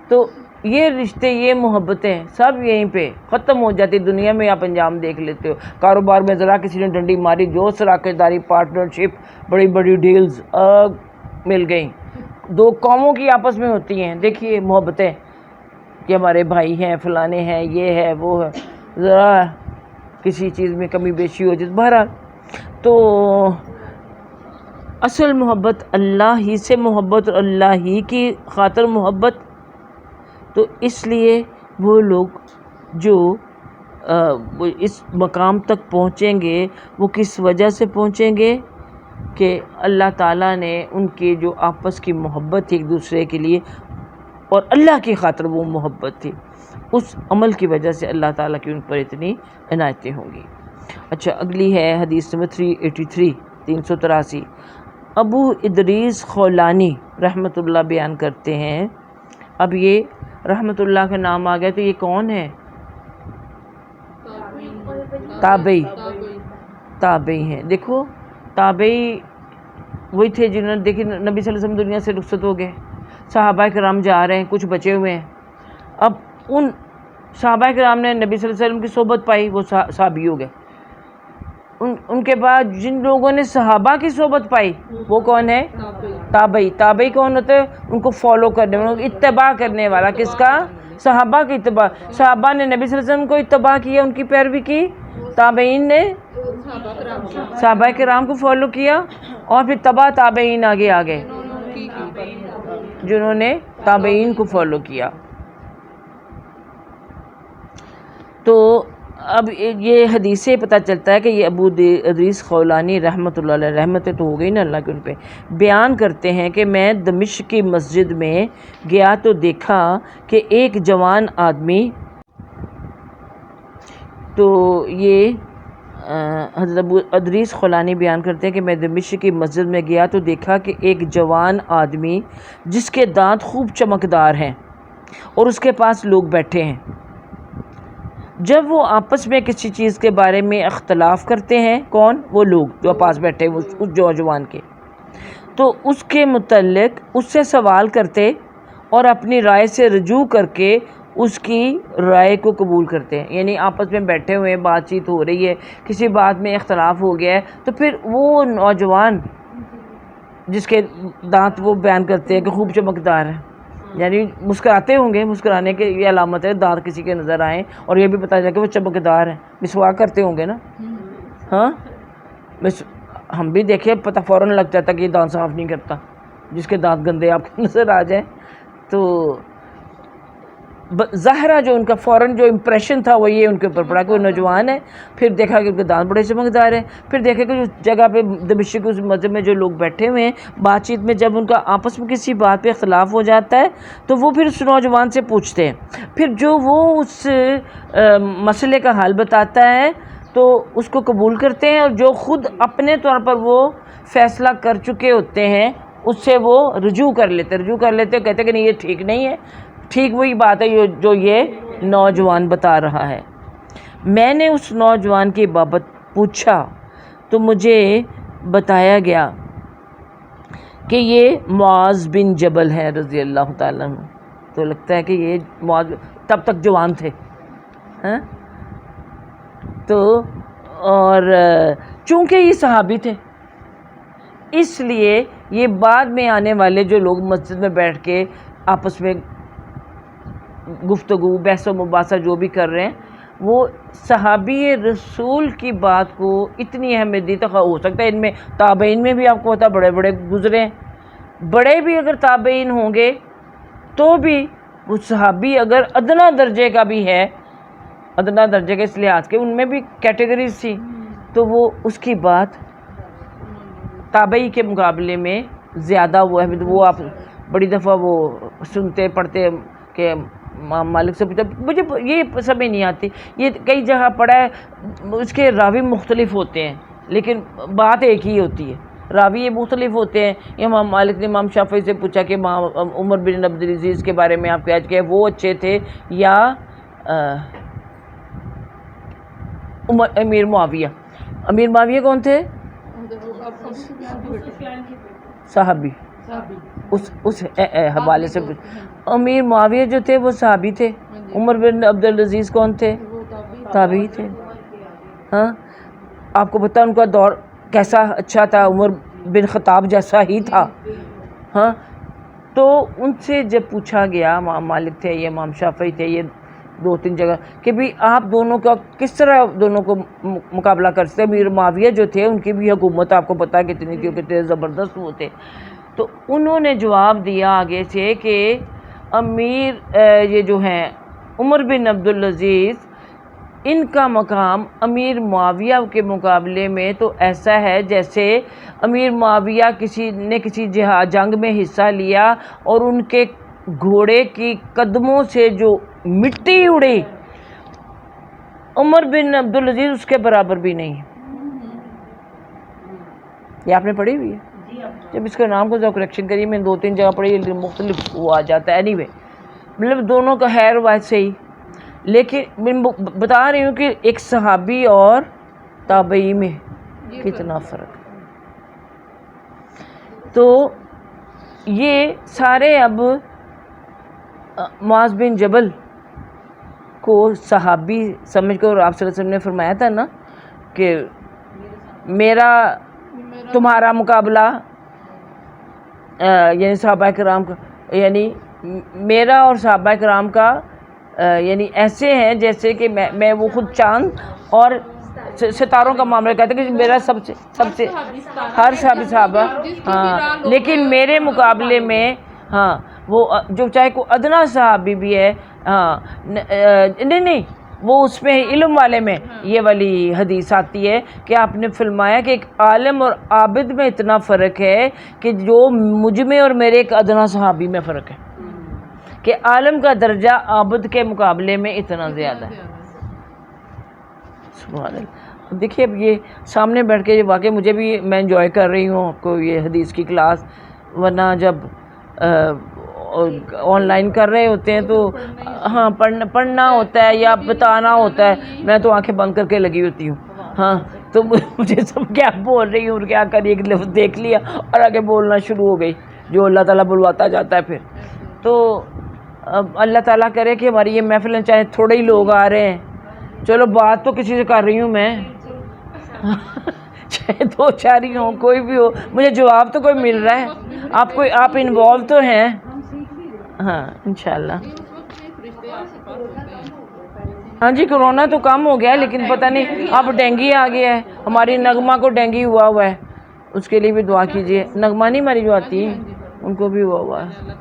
S1: تو یہ رشتے یہ محبتیں سب یہیں پہ ختم ہو جاتی. دنیا میں آپ انجام دیکھ لیتے ہو, کاروبار میں ذرا کسی نے ڈنڈی ماری, جو شراکت داری پارٹنرشپ بڑی بڑی ڈیلز مل گئیں. دو قوموں کی آپس میں ہوتی ہیں. دیکھیے محبتیں کہ ہمارے بھائی ہیں, فلانے ہیں, یہ ہے وہ ہے, ذرا کسی چیز میں کمی بیشی ہو جائے. بہرحال تو اصل محبت اللہ ہی سے محبت اور اللہ ہی کی خاطر محبت. تو اس لیے وہ لوگ جو اس مقام تک پہنچیں گے وہ کس وجہ سے پہنچیں گے کہ اللہ تعالیٰ نے ان کے جو آپس کی محبت تھی ایک دوسرے کے لیے اور اللہ کی خاطر وہ محبت تھی، اس عمل کی وجہ سے اللہ تعالیٰ کی ان پر اتنی عنایتیں ہوں گی. اچھا، اگلی ہے حدیث نمبر 383 383. ابو ادریس خولانی رحمۃ اللہ بیان کرتے ہیں. اب یہ رحمۃ اللہ کا نام آ گیا تو یہ کون ہے؟ تابعی ہیں. دیکھو تابعی وہی تھے جنہوں نے دیکھی نبی صلی اللہ علیہ وسلم دنیا سے رخصت ہو گئے، صحابہ کرام جا رہے ہیں، کچھ بچے ہوئے ہیں. اب ان صحابہ کرام نے نبی صلی اللہ علیہ وسلم کی صحبت پائی، وہ صحابی ہو گئے. ان کے بعد جن لوگوں نے صحابہ کی صحبت پائی وہ کون ہے؟ تابعی. تابعی کون ہوتے ہیں؟ ان کو فالو کرنے والا، اتباع کرنے والا. کس کا؟ صحابہ کی اتباع. صحابہ نے نبی صلی اللہ علیہ وسلم کو اتباع کیا، ان کی پیروی کی. تابعین نے صحابہ کرام کو فالو کیا اور پھر تبع تابعین آگے آگے جنہوں نے تابعین کو فالو کیا. تو اب یہ حدیث سے پتہ چلتا ہے کہ یہ ابو ادریس خولانی رحمۃ اللہ علیہ، رحمتیں تو ہو گئی نا اللہ کے ان پہ، بیان کرتے ہیں کہ میں دمشق کی مسجد میں گیا تو دیکھا کہ ایک جوان آدمی، تو یہ حضرت ابو ادریس خولانی بیان کرتے ہیں کہ میں دمشق کی مسجد میں گیا تو دیکھا کہ ایک جوان آدمی جس کے دانت خوب چمکدار ہیں اور اس کے پاس لوگ بیٹھے ہیں. جب وہ آپس میں کسی چیز کے بارے میں اختلاف کرتے ہیں، کون؟ وہ لوگ جو پاس بیٹھے ہیں اس جوان کے، تو اس کے متعلق اس سے سوال کرتے اور اپنی رائے سے رجوع کر کے اس کی رائے کو قبول کرتے ہیں. یعنی آپس میں بیٹھے ہوئے ہیں، بات چیت ہو رہی ہے، کسی بات میں اختلاف ہو گیا ہے، تو پھر وہ نوجوان جس کے دانت وہ بیان کرتے ہیں کہ خوب چمکدار ہیں، یعنی مسکراتے ہوں گے، مسکرانے کے یہ علامت ہے دانت کسی کے نظر آئیں اور یہ بھی پتہ چلا کہ وہ چمکدار ہیں، مسواک کرتے ہوں گے نا. ہاں ہم بھی دیکھیں پتہ فوراً لگ جاتا کہ یہ دانت صاف نہیں کرتا، جس کے دانت گندے آپ کو نظر آ جائیں تو ظاہرہ جو ان کا فوراً جو امپریشن تھا وہ یہ ان کے اوپر پڑا کہ وہ نوجوان ہے. پھر دیکھا کہ ان کے دانت بڑے چمکدار ہیں. پھر دیکھا کہ اس جگہ پہ دمشق کی اس مسجد میں جو لوگ بیٹھے ہوئے ہیں، بات چیت میں جب ان کا آپس میں کسی بات پہ اختلاف ہو جاتا ہے تو وہ پھر اس نوجوان سے پوچھتے ہیں. پھر جو وہ اس مسئلے کا حل بتاتا ہے تو اس کو قبول کرتے ہیں، اور جو خود اپنے طور پر وہ فیصلہ کر چکے ہوتے ہیں اس سے وہ رجوع کر لیتے کہتے کہ نہیں یہ ٹھیک نہیں ہے، ٹھیک وہی بات ہے جو یہ نوجوان بتا رہا ہے. میں نے اس نوجوان کی بابت پوچھا تو مجھے بتایا گیا کہ یہ معاذ بن جبل ہے رضی اللہ تعالیٰ عنہ. تو لگتا ہے کہ یہ معاذ تب تک جوان تھے. تو اور چونکہ یہ صحابی تھے اس لیے یہ بعد میں آنے والے جو لوگ مسجد میں بیٹھ کے آپس میں گفتگو بحث و مباحثہ جو بھی کر رہے ہیں وہ صحابی رسول کی بات کو اتنی اہمیت دی. تو ہو سکتا ہے ان میں تابعین میں بھی آپ کو پتا بڑے بڑے گزرے ہیں، بڑے بھی اگر تابعین ہوں گے تو بھی وہ صحابی اگر ادنا درجے کا بھی ہے، ادنا درجے کے اس لحاظ کے ان میں بھی کیٹیگریز تھی، تو وہ اس کی بات تابعی کے مقابلے میں زیادہ وہ آپ بڑی دفعہ وہ سنتے پڑھتے کہ امام مالک سے پوچھا، مجھے یہ سمجھ نہیں آتی، یہ کئی جگہ پڑھا ہے اس کے راوی مختلف ہوتے ہیں لیکن بات ایک ہی ہوتی ہے، راوی یہ مختلف ہوتے ہیں. امام مالک نے امام شافعی سے پوچھا کہ عمر بن عبدالعزیز کے بارے میں آپ کیا کہ وہ اچھے تھے یا امیر معاویہ. امیر معاویہ کون تھے؟ صحابی. اس حوالے سے امیر معاویہ جو تھے وہ صحابی تھے. عمر بن عبدالعزیز کون تھے؟ تابعی تھے. ہاں آپ کو پتہ ان کا دور کیسا اچھا تھا، عمر بن خطاب جیسا ہی تھا. ہاں تو ان سے جب پوچھا گیا امام مالک تھے یا امام شافعی تھے، یہ 2-3 جگہ کہ بھی آپ دونوں کا کس طرح دونوں کو مقابلہ کر سکتے ہیں. امیر معاویہ جو تھے ان کی بھی حکومت آپ کو پتہ ہے کتنی تھی, کتنے زبردست وہ تھے. تو انہوں نے جواب دیا آگے سے کہ امیر یہ جو ہیں عمر بن عبدالعزیز, ان کا مقام امیر معاویہ کے مقابلے میں تو ایسا ہے جیسے امیر معاویہ کسی جنگ میں حصہ لیا اور ان کے گھوڑے کی قدموں سے جو مٹی اڑی, عمر بن عبدالعزیز اس کے برابر بھی نہیں. یہ آپ نے پڑھی ہوئی ہے؟ جب اس کے نام کو ذرا کریکشن کریے, میں 2-3 جگہ پڑھی, مختلف وہ آ جاتا ہے. اینی وے مطلب دونوں کا ہے روایت صحیح, لیکن میں بتا رہی ہوں کہ ایک صحابی اور تابعی میں کتنا فرق ہے. تو یہ سارے اب معاذ بن جبل کو صحابی سمجھ کر, اور آپ صلی اللہ علیہ وسلم نے فرمایا تھا نا کہ میرا تمہارا مقابلہ یعنی صحابہ کرام کا, یعنی میرا اور صحابہ کرام کا یعنی ایسے ہیں جیسے کہ میں وہ خود چاند اور ستاروں کا معاملہ کہتے ہیں کہ میرا سب سے ہر صحابہ ہاں, لیکن میرے مقابلے میں ہاں وہ جو چاہے کوئی ادنا صحابی بھی ہے ہاں نہیں وہ اس میں علم والے میں یہ والی حدیث آتی ہے کہ آپ نے فرمایا کہ ایک عالم اور عابد میں اتنا فرق ہے کہ جو مجھ میں اور میرے ایک ادنا صحابی میں فرق ہے, کہ عالم کا درجہ عابد کے مقابلے میں اتنا زیادہ ہے. سبحان اللہ. دیکھیے اب یہ سامنے بیٹھ کے یہ واقعی مجھے بھی, میں انجوائے کر رہی ہوں آپ کو یہ حدیث کی کلاس, ورنہ جب آن لائن کر رہے ہوتے ہیں تو ہاں پڑھنا ہوتا ہے یا بتانا ہوتا ہے, میں تو آنکھیں بند کر کے لگی ہوتی ہوں ہاں. تو مجھے سب کیا بول رہی ہوں, کیا کر ایک لفظ دیکھ لیا اور آگے بولنا شروع ہو گئی, جو اللہ تعالیٰ بلواتا جاتا ہے پھر. تو اب اللہ تعالیٰ کرے کہ ہماری یہ محفلیں چاہے تھوڑے ہی لوگ آ رہے ہیں, چلو بات تو کسی سے کر رہی ہوں میں, چاہے 2-4 ہی ہوں, کوئی بھی ہو, مجھے جواب تو کوئی مل رہا ہے. آپ انوالو تو ہیں ہاں انشاءاللہ. ہاں جی کرونا تو کم ہو گیا, لیکن پتہ نہیں اب ڈینگی آ گیا ہے. ہماری نغمہ کو ڈینگی ہوا ہے, اس کے لیے بھی دعا کیجیے. نغمہ نہیں ہماری جو آتی ہے ان کو بھی ہوا ہے.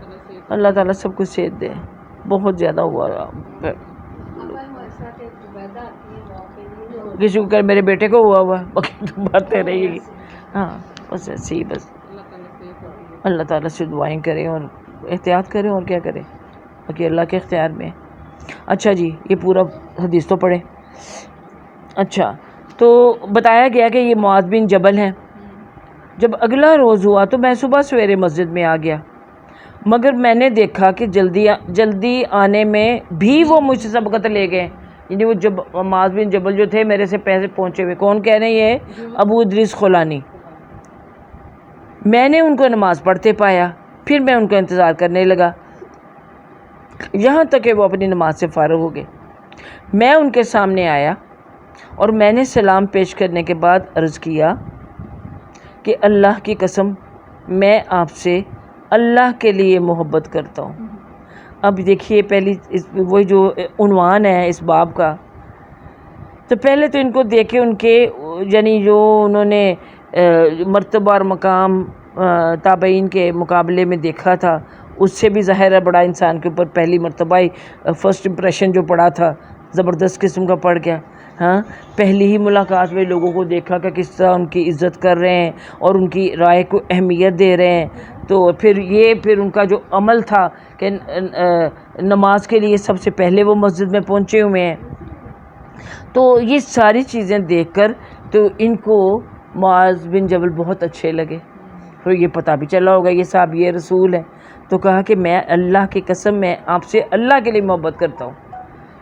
S1: اللہ تعالیٰ سب کچھ صحت دے, بہت زیادہ ہوا ہے. کسی کو میرے بیٹے کو ہوا ہے, باقی تو باتیں رہے گی ہاں بس ایسے ہی. بس اللہ تعالیٰ سے دعائیں کریں اور احتیاط کریں, اور کیا کریں, باقی اللہ کے اختیار میں. اچھا جی یہ پورا حدیث تو پڑھیں. اچھا تو بتایا گیا کہ یہ معاذ بن جبل ہیں. جب اگلا روز ہوا تو میں صبح سویرے مسجد میں آ گیا, مگر میں نے دیکھا کہ جلدی آنے میں بھی وہ مجھ سے سبقت لے گئے. یعنی وہ جب معاذ بن جبل جو تھے میرے سے پہلے پہنچے ہوئے. کون کہہ رہے ہیں؟ یہ ابو ادریس خولانی. میں نے ان کو نماز پڑھتے پایا, پھر میں ان کا انتظار کرنے لگا یہاں تک کہ وہ اپنی نماز سے فارغ ہو گئے. میں ان کے سامنے آیا اور میں نے سلام پیش کرنے کے بعد عرض کیا کہ اللہ کی قسم میں آپ سے اللہ کے لیے محبت کرتا ہوں. اب دیکھیے پہلی وہی جو عنوان ہے اس باب کا, تو پہلے تو ان کو دیکھے ان کے یعنی جو انہوں نے مرتبہ اور مقام تابعین کے مقابلے میں دیکھا تھا, اس سے بھی ظاہر ہے بڑا انسان کے اوپر پہلی مرتبہ ہی فرسٹ امپریشن جو پڑا تھا زبردست قسم کا پڑ گیا. ہاں پہلی ہی ملاقات میں لوگوں کو دیکھا کہ کس طرح ان کی عزت کر رہے ہیں اور ان کی رائے کو اہمیت دے رہے ہیں. تو پھر ان کا جو عمل تھا کہ نماز کے لیے سب سے پہلے وہ مسجد میں پہنچے ہوئے ہیں. تو یہ ساری چیزیں دیکھ کر تو ان کو معاذ بن جبل بہت اچھے لگے. پھر یہ پتہ بھی چلا ہوگا یہ صاحب یہ رسول ہے, تو کہا کہ میں اللہ کی قسم میں آپ سے اللہ کے لیے محبت کرتا ہوں.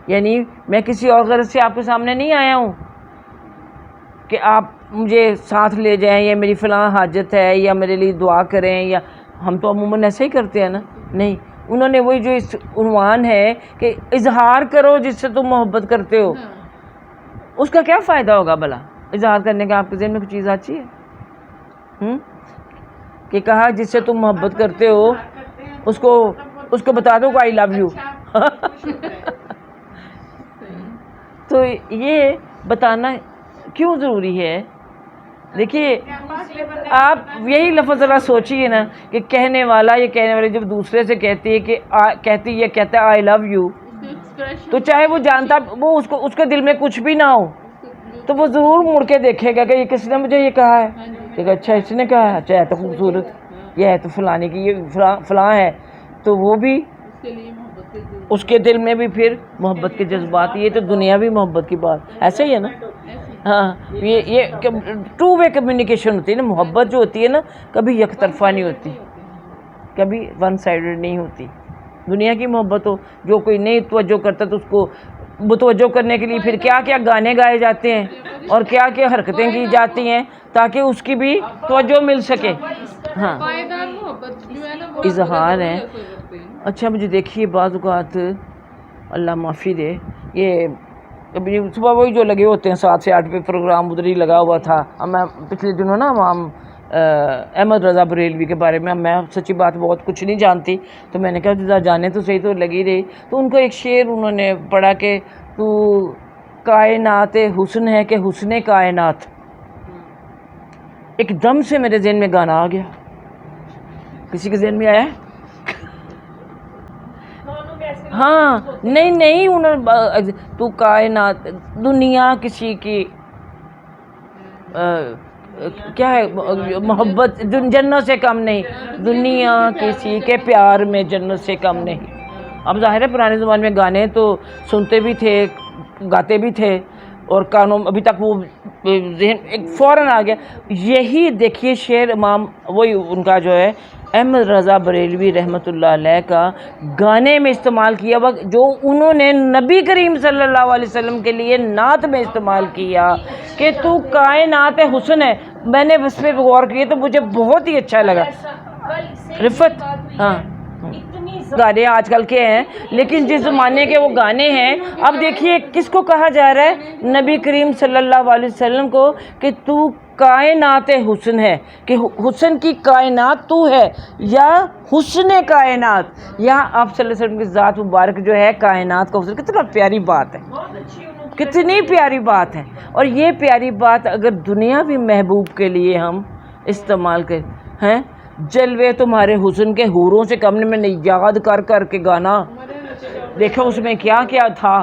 S1: یعنی میں کسی اور غرض سے آپ کے سامنے نہیں آیا ہوں کہ آپ مجھے ساتھ لے جائیں یا میری فلاں حاجت ہے یا میرے لیے دعا کریں, یا ہم تو عموماً ایسے ہی کرتے ہیں نا. نہیں, انہوں نے وہی جو اس عنوان ہے کہ اظہار کرو جس سے تم محبت کرتے ہو. اس کا کیا فائدہ ہوگا بھلا اظہار کرنے کا؟ آپ کے ذہن میں کوئی چیز آتی ہے کہ کہا جس سے تم محبت کرتے ہو اس کو بتا دو کہ آئی لو یو. تو یہ بتانا کیوں ضروری ہے؟ دیکھیے آپ یہی لفظ ذرا سوچیے نا کہ کہنے والا یا کہنے والی جب دوسرے سے کہتی ہے کہ کہتا ہے آئی لو یو، تو چاہے وہ جانتا وہ اس کے دل میں کچھ بھی نہ ہو تو وہ ضرور مڑ کے دیکھے گا کہ یہ کس نے مجھے یہ کہا ہے، کہ اچھا اس نے کہا ہے، اچھا ہے تو خوبصورت، یہ ہے تو فلانے کی، یہ فلاں ہے، تو وہ بھی اس کے دل میں بھی پھر محبت کے جذبات. یہ تو دنیاوی محبت کی بات ایسے ہی ہے نا. ہاں یہ ٹو وے کمیونیکیشن ہوتی ہے نا. محبت جو ہوتی ہے نا کبھی یک طرفہ نہیں ہوتی، کبھی ون سائیڈڈ نہیں ہوتی. دنیا کی محبت ہو، جو کوئی نہیں توجہ کرتا تو اس کو متوجہ کرنے کے لیے پھر کیا کیا گانے گائے جاتے ہیں اور کیا کیا حرکتیں کی جاتی ہیں تاکہ اس کی بھی توجہ مل سکے. ہاں اظہار ہے. اچھا مجھے دیکھیے بعض اوقات اللہ معافی دے، یہ ابھی صبح وہی جو لگے ہوتے ہیں 7 سے 8 پہ پروگرام ادھر ہی لگا ہوا تھا. اب میں پچھلے دنوں نا امام احمد رضا بریلوی کے بارے میں سچی بات بہت کچھ نہیں جانتی، تو میں نے کہا جدا جانے تو صحیح، تو لگی رہی. تو ان کو ایک شعر انہوں نے پڑھا کہ تو کائنات حسن ہے کہ حسن کائنات. ایک دم سے میرے ذہن میں گانا آ گیا. کسی کے ذہن میں آیا ہے؟ ہاں نہیں انہوں تو کائنات دنیا کسی کی کیا ہے محبت جنت سے کم نہیں، دنیا کسی کے پیار میں جنت سے کم نہیں. اب ظاہر ہے پرانے زمانے میں گانے تو سنتے بھی تھے گاتے بھی تھے اور کانوں ابھی تک وہ ذہن ایک فوراً آ گیا. یہی دیکھیے شعر امام وہی ان کا جو ہے احمد رضا بریلوی رحمۃ اللہ علیہ کا گانے میں استعمال کیا وقت جو انہوں نے نبی کریم صلی اللہ علیہ وسلم کے لیے نعت میں استعمال کیا کہ تو کائنات حسن ہے. میں نے اس پہ غور کیا تو مجھے بہت ہی اچھا لگا. رفت ہاں گانے آج کل کے ہیں لیکن جس زمانے کے وہ گانے ہیں. اب دیکھیے کس کو کہا جا رہا ہے؟ نبی کریم صلی اللہ علیہ وسلم کو کہ تو کائنات حسن ہے، کہ حسن کی کائنات تو ہے یا حسن کائنات. یا آپ صلی اللہ علیہ وسلم کی ذات مبارک جو ہے کائنات کا حسن. کتنا پیاری بات ہے، کتنی پیاری بات ہے. اور یہ پیاری بات اگر دنیاوی محبوب کے لیے ہم استعمال کریں ہیں، جلوے تمہارے حسن کے حوروں سے کم نہیں. میں نے یاد کر کے گانا دیکھا اس میں کیا کیا تھا.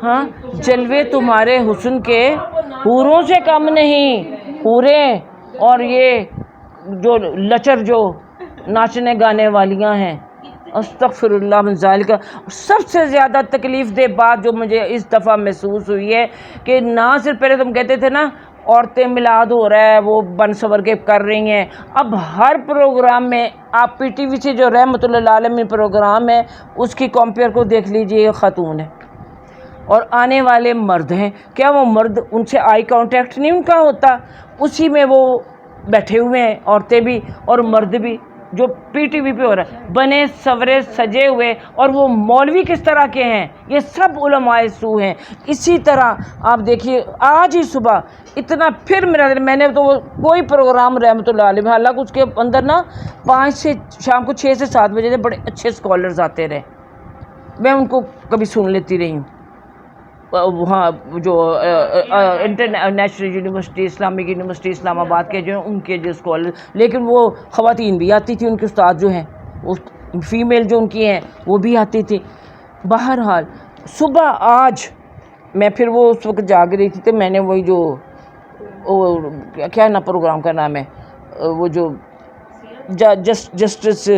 S1: ہاں جلوے تمہارے حسن کے حوروں سے کم نہیں. حوریں اور یہ جو لچر جو ناچنے گانے والیاں ہیں، استغفر اللہ من ذالک. سب سے زیادہ تکلیف دہ بات جو مجھے اس دفعہ محسوس ہوئی ہے کہ نہ صرف پہلے تم کہتے تھے نا عورتیں میلاد ہو رہا ہے وہ بن سور کے کر رہی ہیں، اب ہر پروگرام میں آپ پی ٹی وی سے جو رحمۃ اللہ علیہ پروگرام ہے اس کی کمپیئر کو دیکھ لیجئے. خاتون ہے اور آنے والے مرد ہیں. کیا وہ مرد ان سے آئی کانٹیکٹ نہیں ان کا ہوتا؟ اسی میں وہ بیٹھے ہوئے ہیں عورتیں بھی اور مرد بھی جو پی ٹی وی پہ ہو رہا ہے بنے سورے سجے ہوئے. اور وہ مولوی کس طرح کے ہیں؟ یہ سب علماء سو ہیں. اسی طرح آپ دیکھیے آج ہی صبح اتنا پھر میں نے تو کوئی پروگرام رحمۃ اللہ علیہ حالانکہ اس کے اندر نا 5 سے شام کو 6 سے 7 بجے سے بڑے اچھے اسکالرز آتے رہے. میں ان کو کبھی سن لیتی رہی ہوں. وہاں جو انٹرنیشنل یونیورسٹی اسلامک یونیورسٹی اسلام آباد کے جو ہیں ان کے جو اسکالر، لیکن وہ خواتین بھی آتی تھیں، ان کے استاد جو ہیں وہ فیمیل جو ان کی ہیں وہ بھی آتی تھی. بہرحال صبح آج میں پھر وہ اس وقت جاگ رہی تھی تو میں نے وہی جو کیا نا پروگرام کا نام ہے وہ جو جسٹس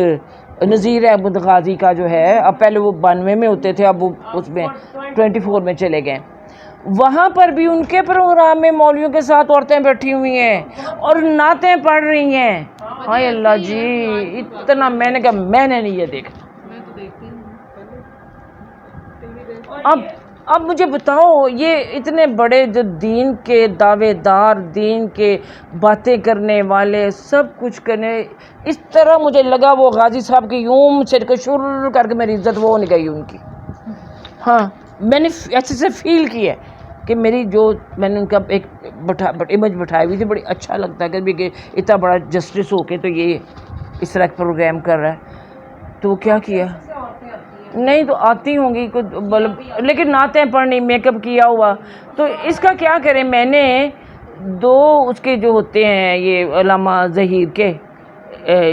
S1: نذیر احمد غازی کا جو ہے، اب پہلے وہ 92 میں ہوتے تھے اب وہ اس میں 24 میں چلے گئے. وہاں پر بھی ان کے پروگرام میں مولویوں کے ساتھ عورتیں بیٹھی ہوئی ہیں اور نعتیں پڑھ رہی ہیں. ہائے اللہ جی اتنا میں نے کہا میں نے نہیں یہ دیکھا. اب مجھے بتاؤ یہ اتنے بڑے جو دین کے دعوے دار، دین کے باتیں کرنے والے، سب کچھ کرنے، اس طرح مجھے لگا وہ غازی صاحب کی یوں سے شروع کر کے میری عزت وہ نہیں گئی ان کی. ہاں میں نے ایسے سے فیل کیا کہ میری جو میں نے ان کا ایک امیج بٹھائی ہوئی تھی، بڑی اچھا لگتا ہے کہ اتنا بڑا جسٹس ہو کے تو یہ اس طرح پروگرام کر رہا ہے. تو کیا نہیں تو آتی ہوں گی لیکن نعتیں پڑھنی، میک اپ کیا ہوا، تو اس کا کیا کریں؟ میں نے 2 اس کے جو ہوتے ہیں یہ علامہ ظہیر کے،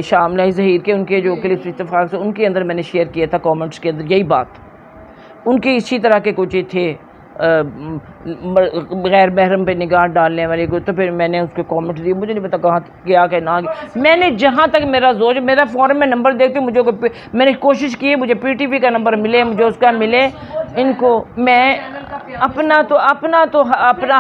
S1: شاملہ ظہیر کے، ان کے جو کلپس اتفاق سے ان کے اندر میں نے شیئر کیا تھا کامنٹس کے اندر یہی بات، ان کے اسی طرح کے کچھ تھے غیر محرم پہ نگاہ ڈالنے والے کو، تو پھر میں نے اس کے کامنٹ دیے، مجھے نہیں پتا کہاں کیا کہ نہ گیا، میں نے جہاں تک میرا زور، میرا فوراً میں نمبر دیکھتی ہوں، مجھے میں نے کوشش کی مجھے پی ٹی وی کا نمبر ملے، مجھے اس کا ملے، ان کو میں اپنا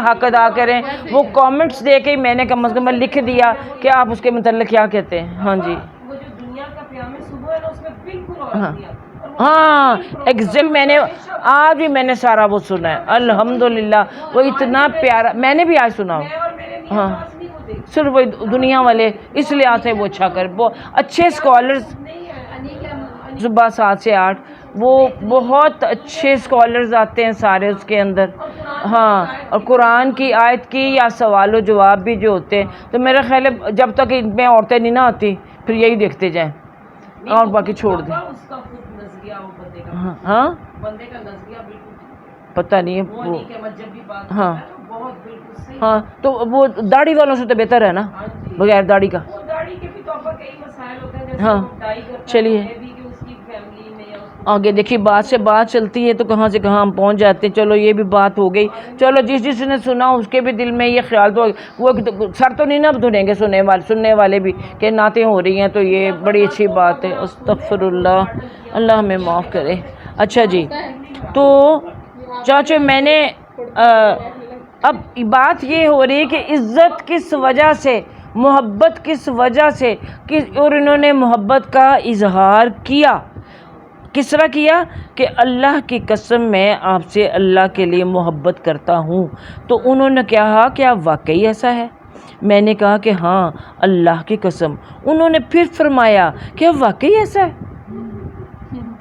S1: حق ادا کریں، وہ کامنٹس دے کے میں نے کم از کم لکھ دیا کہ آپ اس کے متعلق کیا کہتے ہیں۔ ہاں جی
S3: وہ جو دنیا کا قیام صبح ہے نا اس میں بالکل
S1: ہاں ایگزیکٹ، میں نے آج بھی میں نے سارا وہ سنا ہے الحمدللہ، وہ اتنا پیارا، میں نے بھی آج سنا ہاں، صرف وہ دنیا والے اس لحاظ سے وہ اچھا کر، وہ اچھے اسکالرز صبح 7 سے 8 وہ بہت اچھے اسکالرز آتے ہیں سارے اس کے اندر، ہاں، اور قرآن کی آیت کی یا سوال و جواب بھی جو ہوتے ہیں، تو میرا خیال ہے جب تک ان میں عورتیں نہیں نہ آتی پھر یہی دیکھتے جائیں اور باقی چھوڑ دیں۔ ہاں
S3: بندے کا نظریہ بالکل
S1: پتہ نہیں ہے
S3: وہ نہیں کہ جب بھی بات
S1: ہاں
S3: بہت بالکل صحیح،
S1: ہاں، تو وہ داڑھی والوں سے تو بہتر ہے نا بغیر داڑھی کا۔
S3: وہ داڑھی کے بھی طور پر کئی مسائل ہوتے ہیں، جیسے
S1: ہاں
S3: وہ ڈائی کرتا ہے،
S1: چلیے
S3: یہ بھی کہ اس کی فیملی میں یا اس
S1: آگے دیکھیے، بات سے بات چلتی ہے تو کہاں سے کہاں ہم پہنچ جاتے ہیں۔ چلو یہ بھی بات ہو گئی، چلو جس نے سنا اس کے بھی دل میں یہ خیال تو وہ سر تو نہیں نہ دھنیں گے سننے والے بھی کہ نعتیں ہو رہی ہیں، تو یہ بڑی اچھی بات ہے۔ استغفر اللہ، اللہ ہمیں معاف کرے۔ اچھا جی، تو چاچو میں نے اب بات یہ ہو رہی ہے کہ عزت کس وجہ سے، محبت کس وجہ سے، اور انہوں نے محبت کا اظہار کیا، کس طرح کیا کہ اللہ کی قسم میں آپ سے اللہ کے لیے محبت کرتا ہوں۔ تو انہوں نے کہا کہ آپ واقعی ایسا ہے؟ میں نے کہا کہ ہاں اللہ کی قسم۔ انہوں نے پھر فرمایا کہ آپ واقعی ایسا ہے؟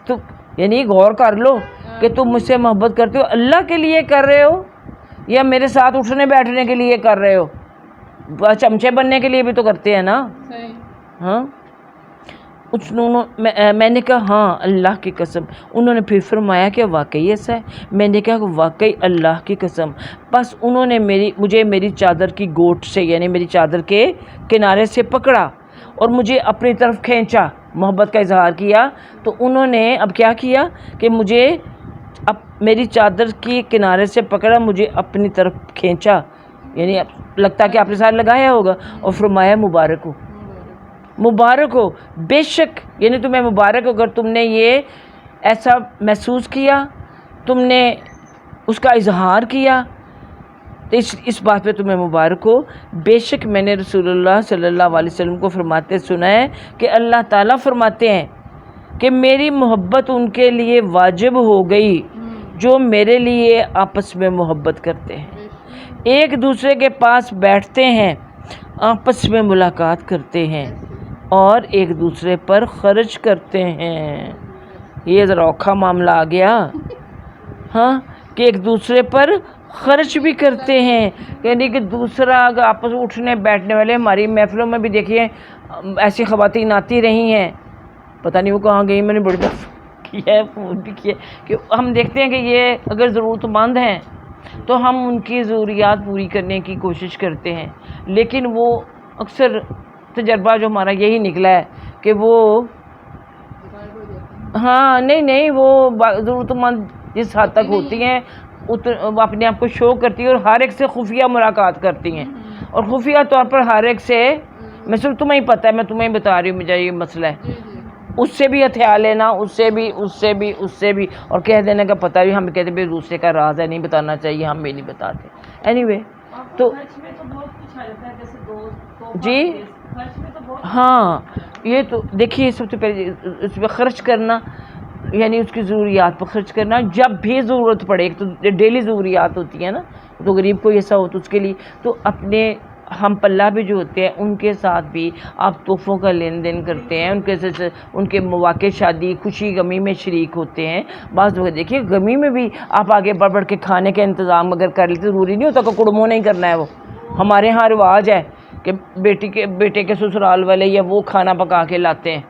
S1: تو یعنی غور کر لو کہ تم مجھ سے محبت کرتے ہو اللہ کے لیے کر رہے ہو یا میرے ساتھ اٹھنے بیٹھنے کے لیے کر رہے ہو؟ چمچے بننے کے لیے بھی تو کرتے ہیں نا۔ ہاں، میں نے کہا ہاں اللہ کی قسم۔ انہوں نے پھر فرمایا کہ واقعی ایسا ہے؟ میں نے کہا کہ واقعی اللہ کی قسم۔ بس انہوں نے مجھے میری چادر کی گوٹ سے، یعنی میری چادر کے کنارے سے پکڑا اور مجھے اپنی طرف کھینچا، محبت کا اظہار کیا۔ تو انہوں نے اب کیا کیا کہ مجھے میری چادر کی کنارے سے پکڑا، مجھے اپنی طرف کھینچا، یعنی لگتا کہ آپ نے ساتھ لگایا ہوگا، اور فرمایا مبارک ہو، مبارک ہو، بے شک، یعنی تمہیں مبارک ہو اگر تم نے یہ ایسا محسوس کیا، تم نے اس کا اظہار کیا، تو اس بات پہ تمہیں مبارک ہو۔ بے شک میں نے رسول اللہ صلی اللہ علیہ وسلم کو فرماتے سنا ہے کہ اللہ تعالیٰ فرماتے ہیں کہ میری محبت ان کے لیے واجب ہو گئی جو میرے لیے آپس میں محبت کرتے ہیں، ایک دوسرے کے پاس بیٹھتے ہیں، آپس میں ملاقات کرتے ہیں اور ایک دوسرے پر خرچ کرتے ہیں۔ یہ ذرا اوکھا معاملہ آ گیا، ہاں، کہ ایک دوسرے پر خرچ بھی کرتے ہیں، یعنی کہ دوسرا اگر آپس اٹھنے بیٹھنے والے، ہماری محفلوں میں بھی دیکھیے ایسی خواتین آتی رہی ہیں، پتہ نہیں وہ کہاں گئی، میں نے بڑی دفعہ کیا ہے، فون بھی کیا، کہ ہم دیکھتے ہیں کہ یہ اگر ضرورت مند ہیں تو ہم ان کی ضروریات پوری کرنے کی کوشش کرتے ہیں، لیکن وہ اکثر تجربہ جو ہمارا یہی نکلا ہے کہ وہ ہاں نہیں وہ ضرورت مند جس حد تک ہوتی ہیں اپنے آپ کو شو کرتی ہیں اور ہر ایک سے خفیہ ملاقات کرتی ہیں، اور خفیہ طور پر ہر ایک سے، میں صرف تمہیں ہی پتہ ہے، میں تمہیں ہی بتا رہی ہوں، مجھے یہ مسئلہ ہے، اس سے بھی ہتھیار لینا، اس سے بھی اور کہہ دینے کا پتہ بھی، ہم کہتے ہیں دوسرے کا راز ہے نہیں بتانا چاہیے، ہم بھی نہیں بتاتے۔ اینی وے تو جی ہاں، یہ تو دیکھیے سب سے پہلے اس پہ خرچ کرنا، یعنی اس کی ضروریات پر خرچ کرنا جب بھی ضرورت پڑے، ایک تو ڈیلی ضروریات ہوتی ہیں نا، تو غریب کو ایسا ہو تو اس کے لیے، تو اپنے ہم پلہ بھی جو ہوتے ہیں ان کے ساتھ بھی آپ تحفوں کا لین دین کرتے ہیں، ان کے مواقع شادی خوشی غمی میں شریک ہوتے ہیں۔ بعض لوگ دیکھیے غمی میں بھی آپ آگے بڑھ کے کھانے کا انتظام اگر کر لیتے، ضروری نہیں ہوتا کہ کڑموں نہیں کرنا ہے، وہ ہمارے ہاں رواج ہے کہ بیٹے کے سسرال والے یا وہ کھانا پکا کے لاتے ہیں،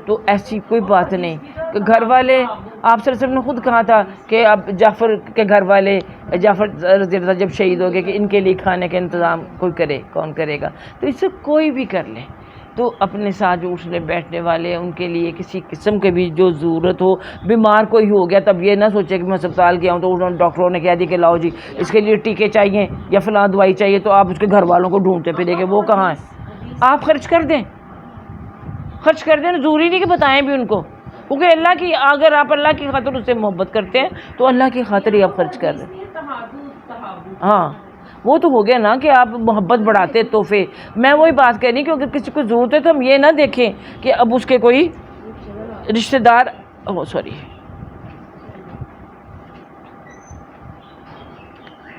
S1: تو ایسی کوئی بات نہیں کہ گھر والے آپ صلی اللہ علیہ وسلم نے خود کہا تھا کہ اب جعفر کے گھر والے، جعفر رضی اللہ جب شہید ہو گئے، کہ ان کے لیے کھانے کا انتظام کوئی کرے، کون کرے گا؟ تو اس سے کوئی بھی کر لے، تو اپنے ساتھ جو اٹھنے بیٹھنے والے ان کے لیے کسی قسم کے بھی جو ضرورت ہو، بیمار کوئی ہو گیا تب یہ نہ سوچے کہ میں ہسپتال گیا ہوں تو انہوں نے ڈاکٹروں نے کہہ دی کہ لاؤ جی اس کے لیے ٹیکے چاہیے یا فلاں دوائی چاہیے، تو آپ اس کے گھر والوں کو ڈھونڈتے پھریں گے وہ کہاں ہے؟ آپ خرچ کر دیں، خرچ کر دیں، ضروری نہیں کہ بتائیں بھی ان کو، کیونکہ اللہ کی، اگر آپ اللہ کی خاطر اس سے محبت کرتے ہیں تو اللہ کی خاطر ہی آپ خرچ کر رہے ہیں۔ ہاں وہ تو ہو گیا نا کہ آپ محبت بڑھاتے تحفے۔ میں وہی بات کہہ رہی کہ اگر کسی کو ضرورت ہے تو ہم یہ نہ دیکھیں کہ اب اس کے کوئی رشتہ دار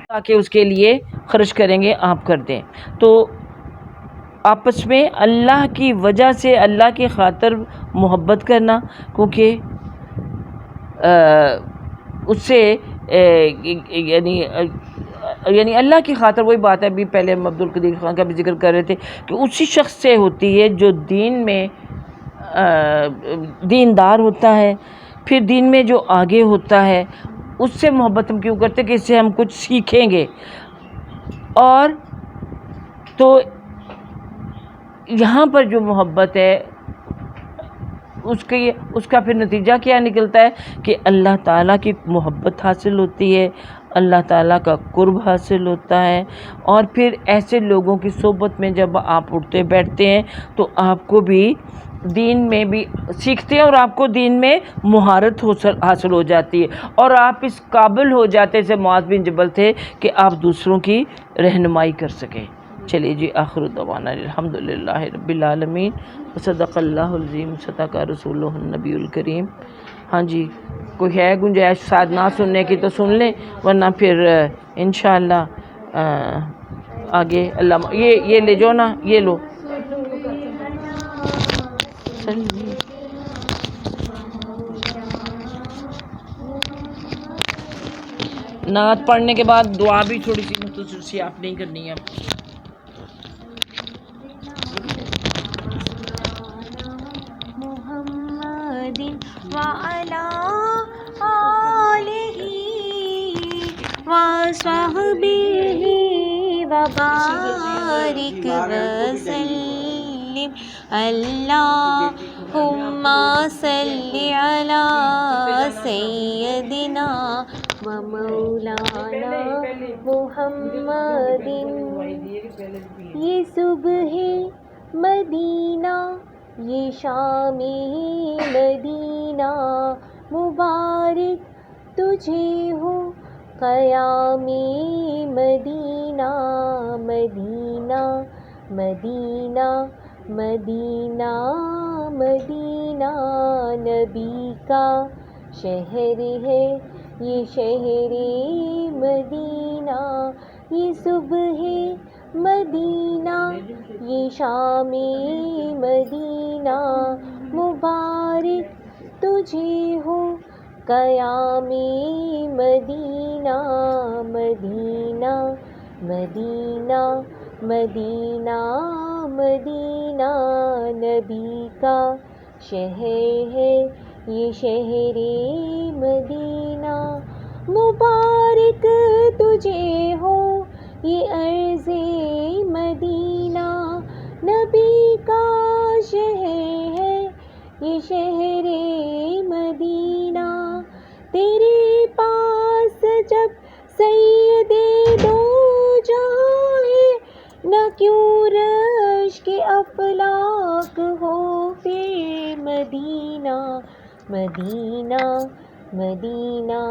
S1: تاکہ اس کے لیے خرچ کریں گے آپ کر دیں۔ تو آپس میں اللہ کی وجہ سے، اللہ کی خاطر محبت کرنا، کیونکہ اس سے یعنی اللہ کی خاطر، وہی بات ہے ابھی پہلے ہم عبد القدیر خان کا بھی ذکر کر رہے تھے کہ اسی شخص سے ہوتی ہے جو دین میں دیندار ہوتا ہے، پھر دین میں جو آگے ہوتا ہے، اس سے محبت ہم کیوں کرتے کہ اس سے ہم کچھ سیکھیں گے۔ اور تو یہاں پر جو محبت ہے اس کا پھر نتیجہ کیا نکلتا ہے کہ اللہ تعالیٰ کی محبت حاصل ہوتی ہے، اللہ تعالیٰ کا قرب حاصل ہوتا ہے، اور پھر ایسے لوگوں کی صحبت میں جب آپ اٹھتے بیٹھتے ہیں تو آپ کو بھی دین میں بھی سیکھتے ہیں اور آپ کو دین میں مہارت حاصل ہو جاتی ہے، اور آپ اس قابل ہو جاتے جیسے معاذ بن جبل تھے کہ آپ دوسروں کی رہنمائی کر سکیں۔ چلیے جی، آخر دعوانا الحمدللہ رب العالمین، صدق اللہ العظیم، صدق رسولہ النبی الکریم۔ ہاں جی، کوئی ہے گنجائش شاید نہ سننے کی تو سن لیں، ورنہ پھر انشاءاللہ آگے اللہ یہ لے جو نا، یہ لو نعت پڑھنے کے بعد دعا بھی تھوڑی سی مختصر سی آپ نہیں کرنی ہے۔
S4: محمد وعلی آلہ وصحبہ وبارک وسلم، اللہم صلی علی سیدنا و مولانا محمد۔ یہ صبح مدینہ، یہ شام مدینہ، مبارک تجھے ہو قیام مدینہ، مدینہ مدینہ مدینہ مدینہ، نبی کا شہر ہے یہ شہر مدینہ، یہ صبح مدینہ، یہ شام مدینہ، مبارک تجھے ہو قیام مدینہ، مدینہ مدینہ مدینہ مدینہ، نبی کا شہر ہے یہ شہر مدینہ، مبارک تجھے ہو یہ عرض مدینہ، نبی کا شہر ہے یہ شہر مدینہ، تیرے پاس جب سید دو جائے، نہ کیوں رش کے افلاک ہو پھر مدینہ، مدینہ مدینہ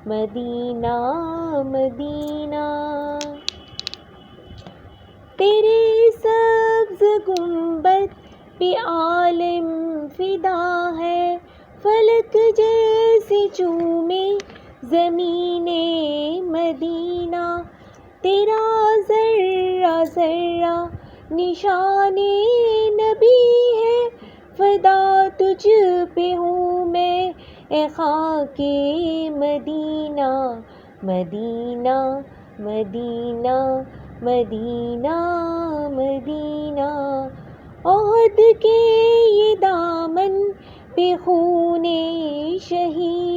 S4: مدینہ مدینہ، تیرے سبز گنبد پہ عالم فدا ہے، فلک جیسے چومے زمین مدینہ، تیرا ذرہ ذرہ نشان نبی ہے، فدا تجھ پہ ہوں میں اے خاک مدینہ، مدینہ مدینہ مدینہ مدینہ، عہد کے یہ دامن پہ خون شہید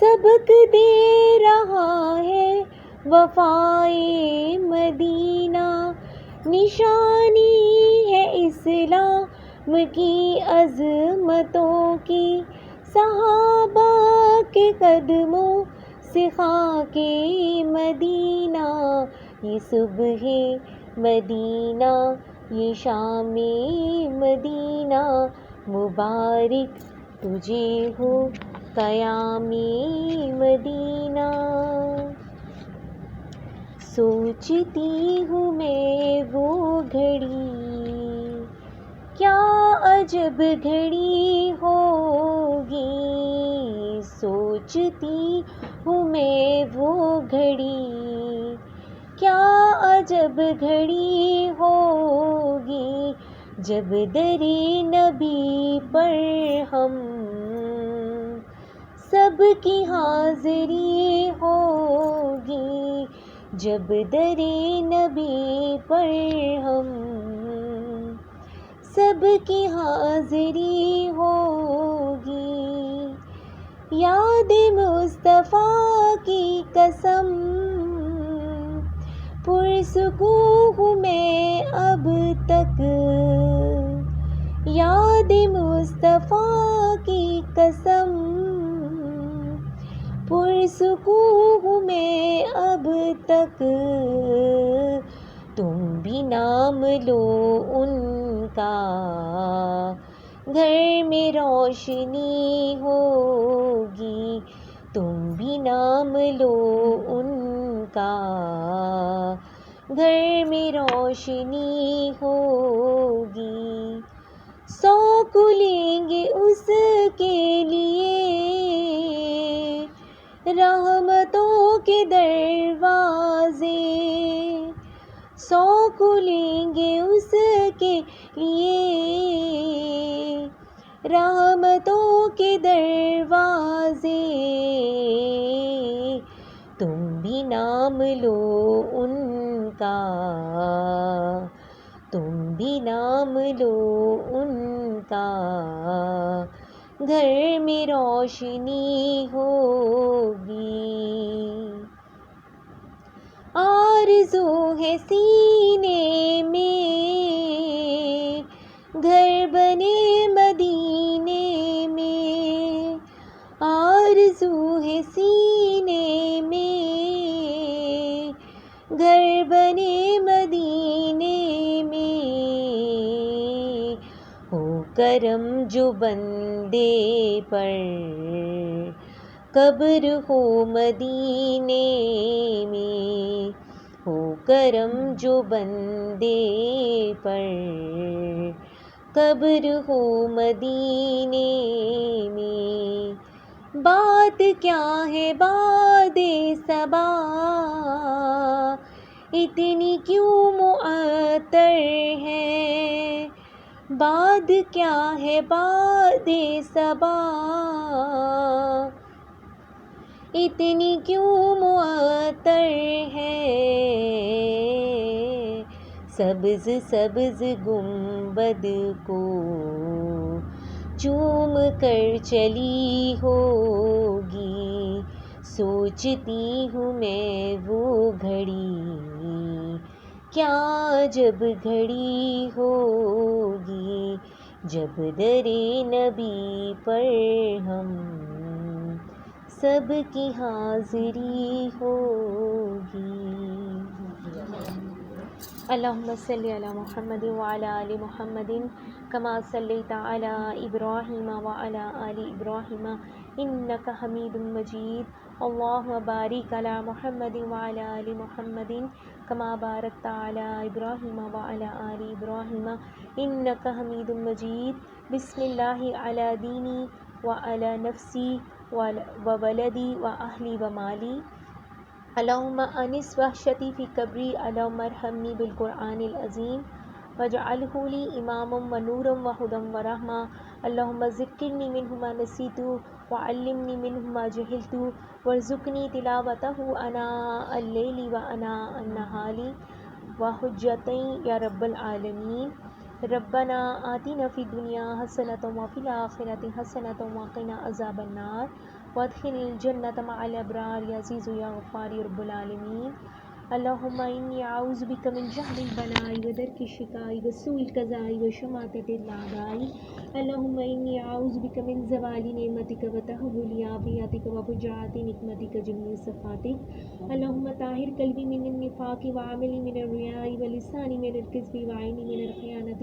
S4: سبق دے رہا ہے وفائے مدینہ، نشانی ہے اسلام کی عظمتوں کی، صحابہ کے قدموں سے خاک مدینہ، یہ صبح مدینہ یہ شام مدینہ، مبارک تجھے ہو قیام مدینہ۔ سوچتی ہوں میں وہ گھڑی، کیا عجب گھڑی ہوگی، سوچتی ہوں میں وہ گھڑی، کیا عجب گھڑی ہوگی، جب در نبی پر ہم سب کی حاضری ہوگی، جب در نبی پر ہم سب کی حاضری ہوگی، یاد مصطفیٰ کی قسم پرسکون ہوں میں اب تک، یاد مصطفیٰ کی قسم پرسکون ہوں میں اب تک، تم بھی نام لو ان کا گھر میں روشنی ہوگی، تم بھی نام لو ان کا گھر میں روشنی ہوگی، سو کھلیں گے اس کے لیے رحمتوں کے دروازے، سو کھلیں گے اس کے لیے رحمتوں کے دروازے، تم بھی نام لو ان کا، تم بھی نام لو ان کا گھر میں روشنی ہوگی، آرزو ہے سینے میں گھر بنے مدینے میں، آرزو ہے سینے میں گھر بنے مدینے میں، ہو کرم جو بندے پر قبر ہو مدینے میں، ہو کرم جو بندے پر قبر ہو مدینے میں، بات کیا ہے باد صبا اتنی کیوں معطر ہے، بات کیا ہے باد صبا اتنی کیوں معطر ہے، سبز سبز گنبد کو چوم کر چلی ہوگی، سوچتی ہوں میں وہ گھڑی، کیا جب گھڑی ہوگی، جب در نبی پر ہم سب کی حاضری ہوگی۔ اللہم صلی علی محمد وعلی آل محمد کما صلیت علی ابراہیم وعلی آل ابراہیم انک حمید مجید، اللہم بارک علی محمد وعلی آل محمد کما بارکت علی ابراہیم وعلی آل ابراہیم انک حمید مجید، بسم اللہ علی دینی وعلی نفسی وولدی واہلی ومالی، اللہم انس وحشتی فی قبری، اللہم ارحمنی بالقرآن العظیم واجعلہ لی اماما ونورا وہدی ورحمہ، اللہم ذکرنی منہ ما نسیت وعلمنی منہ ما جہلت وارزقنی تلاوتہ آناء اللیل وآناء النہار وحجتین یا رب العالمین۔ ربنا آتنا فی الدنیا حسنۃ وفی الآخرۃ حسنۃ وقنا عذاب النار وادخل الجنۃ مع الابرار یا عزیز یا غفار یا رب العالمین. اللہم انی اعوذ بک من جہل البلاء ودرک الشقاء وسوء القضاء وشماتۃ الاعداء. اللہم انی اعوذ بک من زوال نعمتک وتحول عافیتک وفجاءۃ نقمتک جميع صفاتک. اللہم طہر قلبی من النفاق وعملی من الریاء ولسانی من الکذب وعینی من الخیانۃ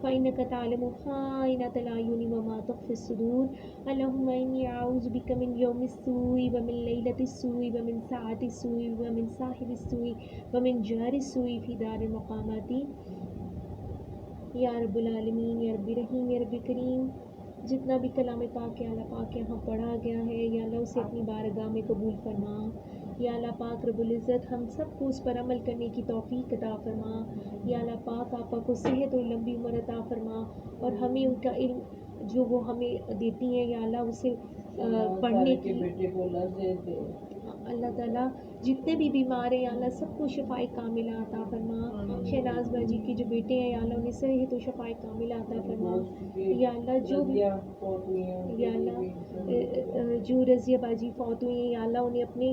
S4: فإنک تعلم خائنۃ الأعین وما تخفی الصدور. اللہم انی اعوذ بک من یوم السوء ومن لیلۃ السوء ومن ساعۃ السوء ومن صاحب السوء ومن جار السوء فی دار المقامات. یا رب العالمین یا رب رحیم یا رب کریم، جتنا بھی کلام پاک یا اللہ پاک یہاں پڑھا گیا ہے یا اللہ اسے اپنی بارگاہ میں قبول فرما. یا اللہ پاک رب العزت ہم سب کو اس پر عمل کرنے کی توفیق عطا فرما. یا اللہ پاک آپا کو صحت اور لمبی عمر عطا فرما، اور ہمیں ان کا علم جو وہ ہمیں دیتی ہیں یا اللہ اسے پڑھنے کی اللہ تعالیٰ جتنے بھی بیمار ہیں یا اللہ سب کو شفائے کاملہ عطا فرما. شہناز باجی کے جو بیٹے ہیں یا اللہ انہیں صحت و شفائے کاملہ عطا فرما. یا اللہ جو بھی یا اللہ جو رضیہ باجی فوت ہوئی ہیں یا اللہ انہیں اپنے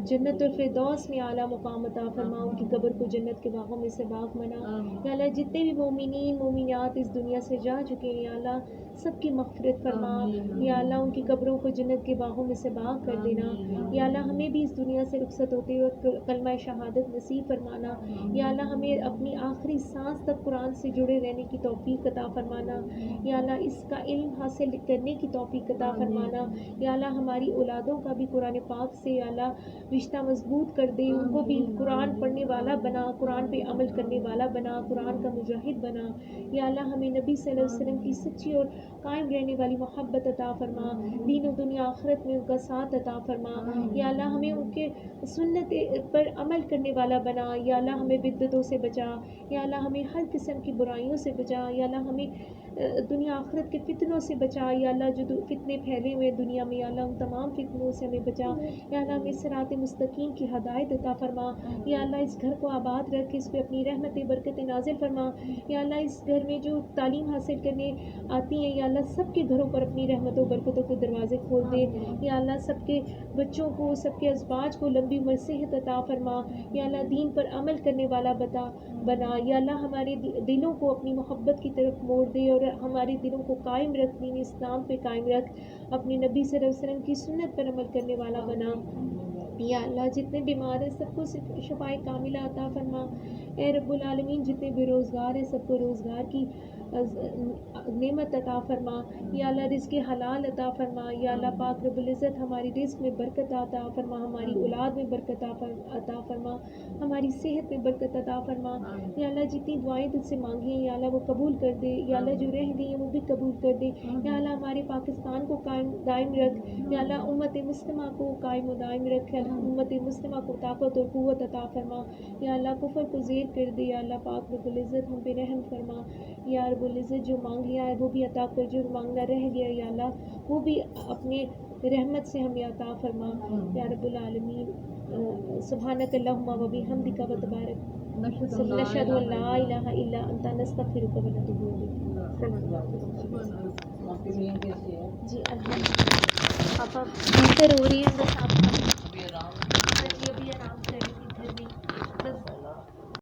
S4: جنت الفردوس میں اعلیٰ مقام عطا فرما، ان کی قبر کو جنت کے باغوں میں سے باغ بنا. یا اللہ جتنے بھی مومنین مومنات اس دنیا سے جا چکے ہیں یا اللہ سب کی مغفرت فرما. یا اللہ ان کی قبروں کو جنت کے باغوں میں سے باغ کر دینا. یا اللہ ہمیں بھی اس دنیا سے رخصت ہوتے ہوئے کلمہ شہادت نصیب فرمانا. یا اللہ ہمیں اپنی آخری سانس تک قرآن سے جڑے رہنے کی توفیق عطا فرمانا. یا اللہ اس کا علم حاصل کرنے کی توفیق عطا فرمانا. یا اللہ ہماری اولادوں کا بھی قرآن پاک سے یا اللہ رشتہ مضبوط کر دے، ان کو بھی قرآن پڑھنے والا بنا، قرآن پہ عمل کرنے والا بنا، قرآن کا مجاہد بنا. یا اللہ ہمیں نبی صلی اللہ علیہ وسلم کی سچی اور قائم رہنے والی محبت عطا فرما، دین و دنیا آخرت میں ان کا ساتھ عطا فرما. یا اللہ ہمیں ان کے سنت پر عمل کرنے والا بنا. یا اللہ ہمیں بدعتوں سے بچا. یا اللہ ہمیں ہر قسم کی برائیوں سے بچا. یا اللہ ہمیں دنیا آخرت کے فتنوں سے بچا. یا اللہ جو فتنے پھیلے ہوئے دنیا میں یا اللہ ان تمام فتنوں سے ہمیں بچا. یا اللہ ہمیں صراط مستقیم کی ہدایت عطا فرما. یا اللہ اس گھر کو آباد رکھ کے اس پہ اپنی رحمت برکت نازل فرما. یا اللہ اس گھر میں جو تعلیم حاصل کرنے آتی ہیں یا اللہ سب کے گھروں پر اپنی رحمت و برکتوں کے دروازے کھول دے. یا اللہ سب کے بچوں کو سب کے ازواج کو لمبی عمر صحت عطا فرما. یا اللہ دین پر عمل کرنے والا بنا. یا اللہ ہمارے دلوں کو اپنی محبت کی طرف موڑ دے اور ہمارے دلوں کو قائم رکھ، دین اسلام پہ قائم رکھ، اپنے نبی صلی اللہ علیہ وسلم کی سنت پر عمل کرنے والا بنا. یا اللہ جتنے بیمار ہیں سب کو شفائے کاملہ عطا فرما. اے رب العالمین جتنے بے روزگار ہیں سب کو روزگار کی نعمت عطا فرما. یا اللہ رزق حلال عطا فرما. یا اللہ پاک رب العزت ہماری رزق میں برکت عطا فرما، ہماری اولاد میں برکت عطا فرما، ہماری صحت میں برکت عطا فرما. یا اللہ جتنی دعائیں تجھ سے مانگی ہیں یا اللہ وہ قبول کر دے. یا اللہ جو رہ گئی ہیں وہ بھی قبول کر دے. یا اللہ ہمارے پاکستان کو دائم رکھ. یا اللہ امت مسلمہ کو قائم و دائم رکھ. امت مسلمہ کو طاقت اور قوت عطا فرما. یا اللہ کفر کو زیر کر دے. یا اللہ پاک رب العزت ہم پہ رحم فرما. یا رب العزت جو مانگ لیا ہے وہ بھی عطا کر، جو مانگنا رہ گیا یا اللہ وہ بھی اپنے رحمت سے ہمیں عطا فرما. یا رب العالمین سبحانک اللہم و بحمدک و تبارک نشہد ان لا الہ الا انت نستغفرک و نتوب الیک. جی الحمدللہ آپ بہتر ہو رہی ہے بس آپ